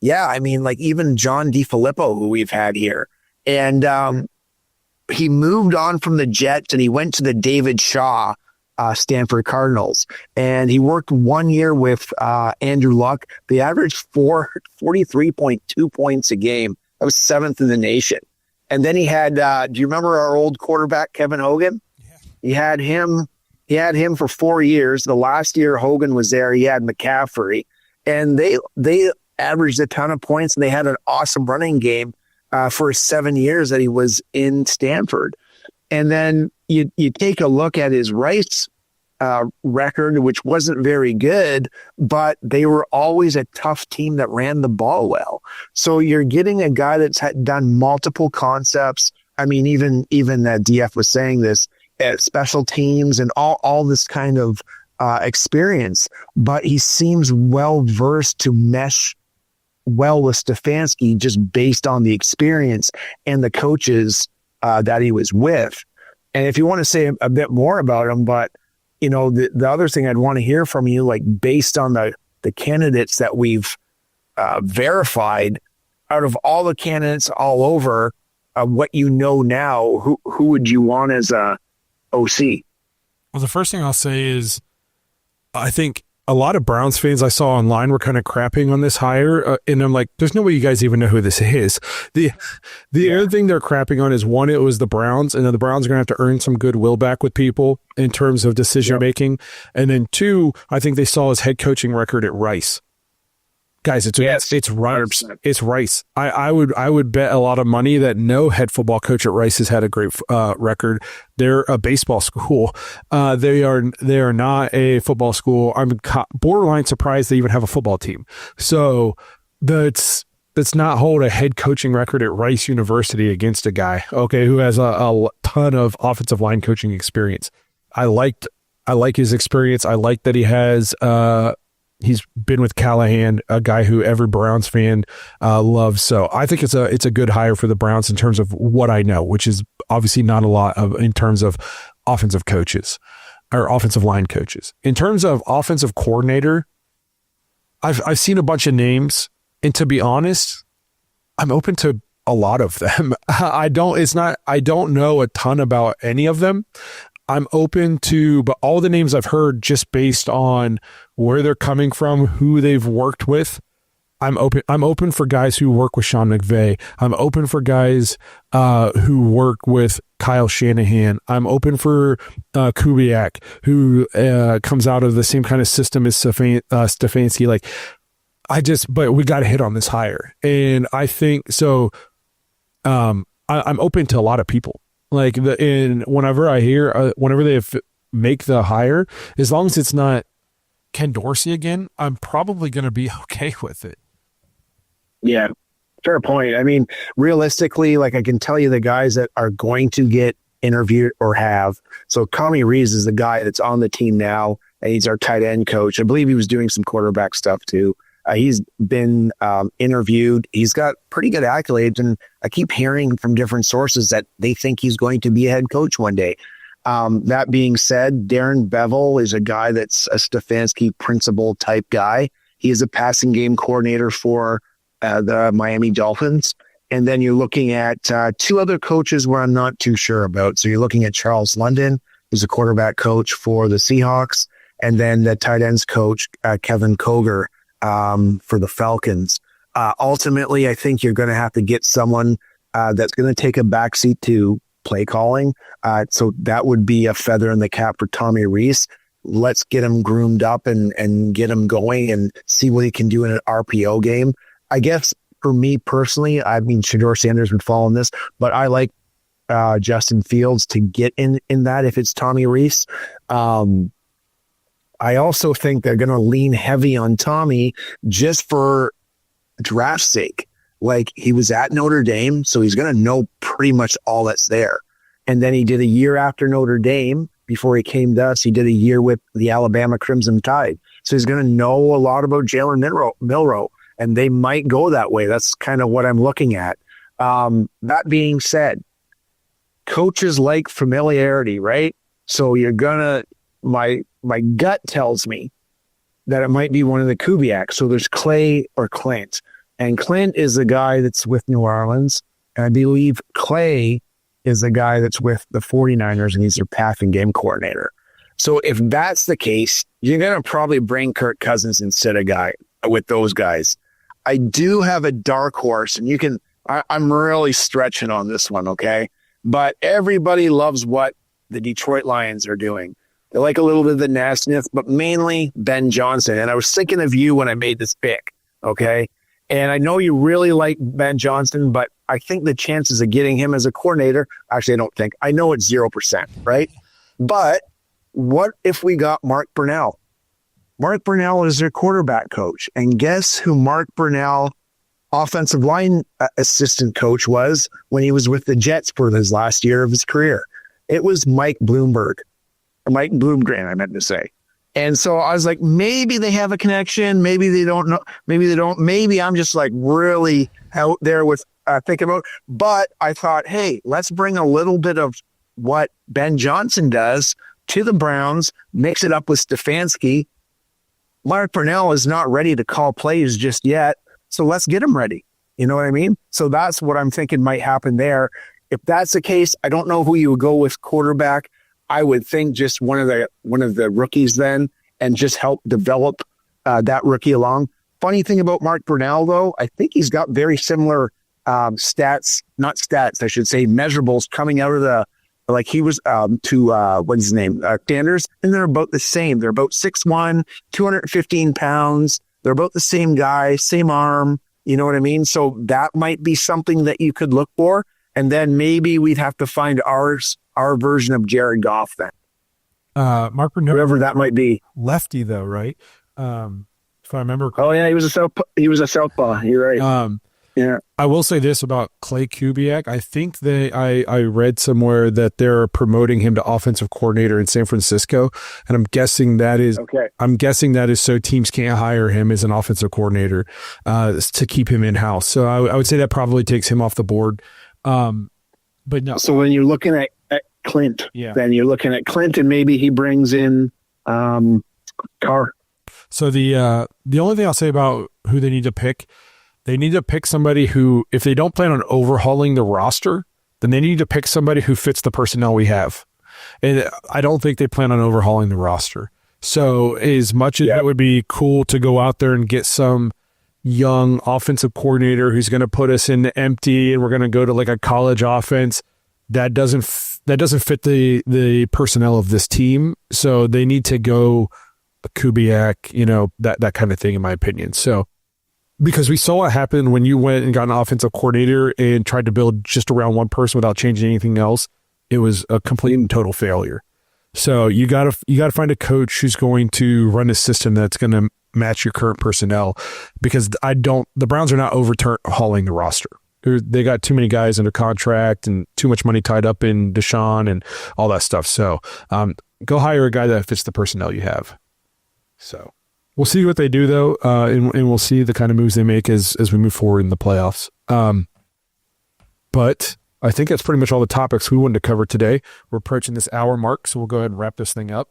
Yeah, I mean, like even John DiFilippo, who we've had here. And he moved on from the Jets and he went to the David Shaw Stanford Cardinals. And he worked 1 year with Andrew Luck. They averaged 43.2 points a game. That was 7th in the nation. And then he had, do you remember our old quarterback, Kevin Hogan? Yeah. He had him for 4 years. The last year Hogan was there, he had McCaffrey. And they averaged a ton of points, and they had an awesome running game for 7 years that he was in Stanford. And then you take a look at his Rice record, which wasn't very good, but they were always a tough team that ran the ball well. So you're getting a guy that's done multiple concepts. I mean, even DF was saying this, special teams and all this kind of experience, but he seems well versed to mesh well with Stefanski just based on the experience and the coaches that he was with. And if you want to say a bit more about him, but you know, the other thing I'd want to hear from you, like based on the candidates that we've verified, out of all the candidates all over, what you know now, who would you want as a OC? Well, the first thing I'll say is I think a lot of Browns fans I saw online were kind of crapping on this hire, and I'm like, there's no way you guys even know who this is. The other thing they're crapping on is, one, it was the Browns, and then the Browns are going to have to earn some goodwill back with people in terms of decision making. And then two, I think they saw his head coaching record at Rice. Guys, it's Rice. It's Rice. I would bet a lot of money that no head football coach at Rice has had a great record. They're a baseball school. They are not a football school. I'm borderline surprised they even have a football team. So let's not hold a head coaching record at Rice University against a guy, okay, who has a ton of offensive line coaching experience. I like his experience. I like that he has. He's been with Callahan, a guy who every Browns fan loves. So I think it's a good hire for the Browns in terms of what I know, which is obviously not a lot in terms of offensive coaches or offensive line coaches. In terms of offensive coordinator, I've seen a bunch of names, and to be honest, I'm open to a lot of them. I don't know a ton about any of them. I'm open to, but all the names I've heard just based on where they're coming from, who they've worked with. I'm open for guys who work with Sean McVay. I'm open for guys who work with Kyle Shanahan. I'm open for Kubiak, who comes out of the same kind of system as Stefanski. But we got to hit on this hire. And I think so. I'm open to a lot of people. Whenever I hear, whenever they make the hire, as long as it's not Ken Dorsey again, I'm probably going to be okay with it. Yeah, fair point. I mean, realistically, I can tell you the guys that are going to get interviewed or have. So Tommy Rees is the guy that's on the team now, and he's our tight end coach. I believe he was doing some quarterback stuff too. He's been interviewed. He's got pretty good accolades, and I keep hearing from different sources that they think he's going to be a head coach one day. That being said, Darren Bevel is a guy that's a Stefanski principal type guy. He is a passing game coordinator for the Miami Dolphins. And then you're looking at two other coaches where I'm not too sure about. So you're looking at Charles London, who's a quarterback coach for the Seahawks, and then the tight ends coach, Kevin Koger, for the Falcons. Ultimately, I think you're going to have to get someone that's going to take a backseat to play calling. So that would be a feather in the cap for Tommy Rees. Let's get him groomed up and get him going and see what he can do in an RPO game. I guess for me personally, I mean, Shedeur Sanders would fall in this, but I like Justin Fields to get in that if it's Tommy Rees. I also think they're going to lean heavy on Tommy just for draft sake. He was at Notre Dame, so he's going to know pretty much all that's there. And then he did a year after Notre Dame. Before he came to us, he did a year with the Alabama Crimson Tide. So he's going to know a lot about Jalen Milroe, and they might go that way. That's kind of what I'm looking at. That being said, coaches like familiarity, right? So you're going to my gut tells me that it might be one of the Kubiaks. So there's Clay or Clint. And Clint is the guy that's with New Orleans. And I believe Clay is the guy that's with the 49ers, and he's their passing game coordinator. So if that's the case, you're going to probably bring Kirk Cousins instead of guy with those guys. I do have a dark horse, and I'm really stretching on this one, okay? But everybody loves what the Detroit Lions are doing. They like a little bit of the nastiness, but mainly Ben Johnson. And I was thinking of you when I made this pick, okay? And I know you really like Ben Johnson, but I think the chances of getting him as a coordinator, actually, I don't think. I know it's 0%, right? But what if we got Mark Brunell? Mark Brunell is their quarterback coach. And guess who Mark Brunell, offensive line assistant coach, was when he was with the Jets for his last year of his career? It was Mike Bloomgren, I meant to say. And so I was like, maybe they have a connection. Maybe they don't know. Maybe they don't. Maybe I'm just like really out there with thinking about. But I thought, hey, let's bring a little bit of what Ben Johnson does to the Browns, mix it up with Stefanski. Mark Brunell is not ready to call plays just yet. So let's get him ready. You know what I mean? So that's what I'm thinking might happen there. If that's the case, I don't know who you would go with quarterback. I would think just one of the rookies then, and just help develop that rookie along. Funny thing about Mark Brunell, though, I think he's got very similar measurables coming out of the, like he was to what's his name, Sanders, and they're about the same. They're about 6'1", 215 pounds. They're about the same guy, same arm. You know what I mean? So that might be something that you could look for. And then maybe we'd have to find our version of Jared Goff then. Mark Brunell, whoever that might be. lefty though, right? If I remember. Oh yeah, he was a southpaw. You're right. Yeah. I will say this about Clay Kubiak. I think I read somewhere that they're promoting him to offensive coordinator in San Francisco, and I'm guessing that is okay. I'm guessing that is so teams can't hire him as an offensive coordinator to keep him in house. So I would say that probably takes him off the board. But no. So when you're looking at Clint, then you're looking at Clint, and maybe he brings in Carr. So the only thing I'll say about who they need to pick. They need to pick somebody who, if they don't plan on overhauling the roster, then they need to pick somebody who fits the personnel we have. And I don't think they plan on overhauling the roster. So as much as it would be cool to go out there and get some young offensive coordinator who's going to put us in the empty and we're going to go to like a college offense, that doesn't fit the personnel of this team. So they need to go a Kubiak, that kind of thing, in my opinion. So, because we saw what happened when you went and got an offensive coordinator and tried to build just around one person without changing anything else, it was a complete and total failure. So you got to find a coach who's going to run a system that's going to match your current personnel, because the Browns are not overhauling the roster. They got too many guys under contract and too much money tied up in Deshaun and all that stuff. So go hire a guy that fits the personnel you have. So. We'll see what they do, though, and we'll see the kind of moves they make as we move forward in the playoffs. But I think that's pretty much all the topics we wanted to cover today. We're approaching this hour mark, so we'll go ahead and wrap this thing up.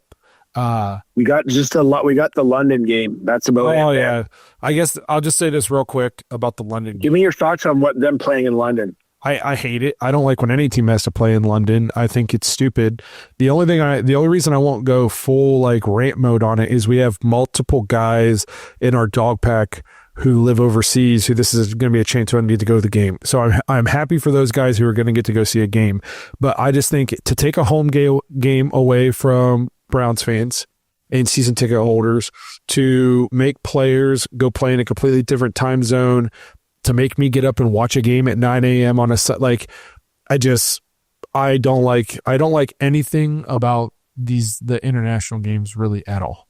We got we got the London game. That's about it. Oh, yeah. I guess I'll just say this real quick about the London game. Give me your thoughts on what them playing in London. I hate it. I don't like when any team has to play in London. I think it's stupid. The only reason I won't go full like rant mode on it is we have multiple guys in our dog pack who live overseas who this is going to be a chance for them to go to the game. So I'm happy for those guys who are going to get to go see a game. But I just think to take a home game away from Browns fans and season ticket holders, to make players go play in a completely different time zone, to make me get up and watch a game at 9 a.m. on a set, like I don't like anything about the international games really at all.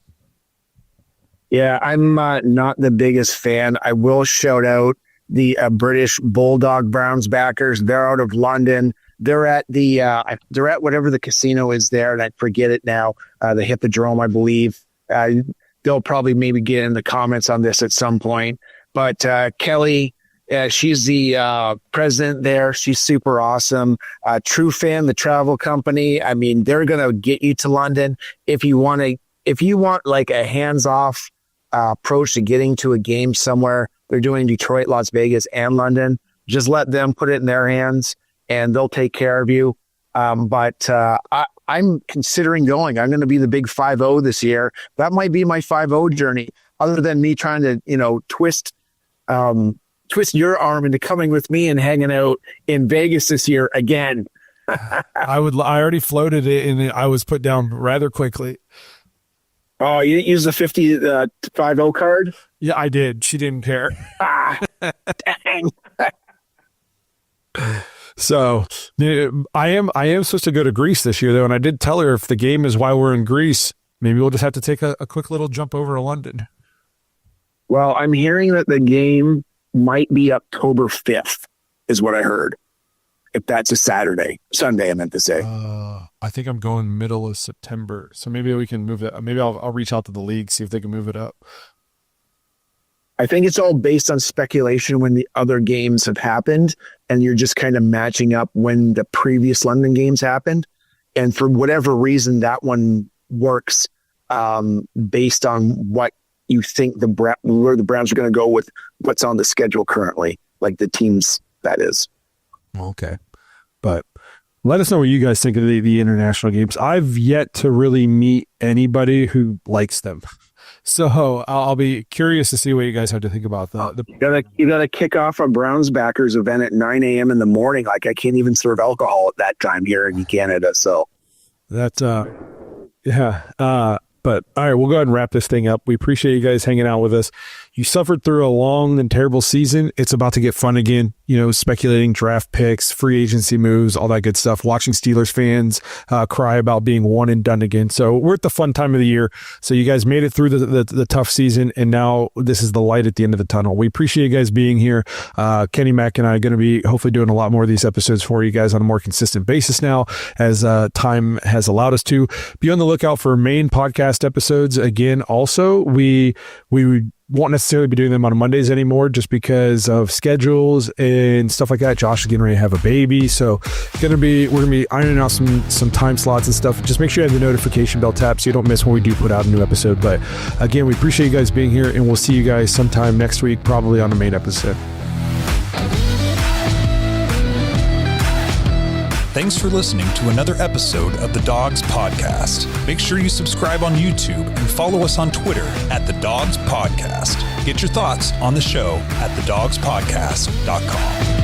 Yeah, I'm not the biggest fan. I will shout out the British Bulldog Browns backers. They're out of London. They're at whatever the casino is there, and I forget it now. The Hippodrome, I believe. They'll probably maybe get in the comments on this at some point. But Kelly She's the president there. She's super awesome. True Fan, the travel company. I mean, they're going to get you to London. If you want like a hands-off approach to getting to a game somewhere, they're doing Detroit, Las Vegas, and London. Just let them put it in their hands, and they'll take care of you. But I'm considering going. I'm going to be the big 5-0 this year. That might be my 5-0 journey, other than me trying to, twist your arm into coming with me and hanging out in Vegas this year again. I already floated it, and I was put down rather quickly. Oh, you didn't use the 50-5-0 card? Yeah, I did. She didn't care. Dang. So I am supposed to go to Greece this year, though, and I did tell her if the game is while we're in Greece, maybe we'll just have to take a quick little jump over to London. Well, I'm hearing that the game might be October 5th, is what I heard. If that's a Sunday, I meant to say. I think I'm going middle of September, so maybe we can move that. Maybe I'll reach out to the league, see if they can move it up. I think it's all based on speculation when the other games have happened, and you're just kind of matching up when the previous London games happened. And for whatever reason, that one works based on what you think where the Browns are going to go with what's on the schedule currently, like the teams, that is. Okay. But let us know what you guys think of the international games. I've yet to really meet anybody who likes them. So I'll be curious to see what you guys have to think about that. You gotta kick off a Browns backers event at 9 a.m. in the morning. Like, I can't even serve alcohol at that time here in Canada. So that's but all right, we'll go ahead and wrap this thing up. We appreciate you guys hanging out with us. You suffered through a long and terrible season. It's about to get fun again, speculating draft picks, free agency moves, all that good stuff. Watching Steelers fans cry about being one and done again. So we're at the fun time of the year. So you guys made it through the tough season, and now this is the light at the end of the tunnel. We appreciate you guys being here. Kenny Mack and I are going to be hopefully doing a lot more of these episodes for you guys on a more consistent basis now, as time has allowed us to. Be on the lookout for main podcast episodes. Again, also, we won't necessarily be doing them on Mondays anymore, just because of schedules and stuff like that. Josh is getting ready to have a baby, so we're gonna be ironing out some time slots and stuff. Just make sure you have the notification bell tapped so you don't miss when we do put out a new episode. But again, we appreciate you guys being here, and we'll see you guys sometime next week, probably on the main episode. Thanks for listening to another episode of the Dawgs Podcast. Make sure you subscribe on YouTube and follow us on Twitter at the Dawgs Podcast. Get your thoughts on the show at thedawgspodcast.com.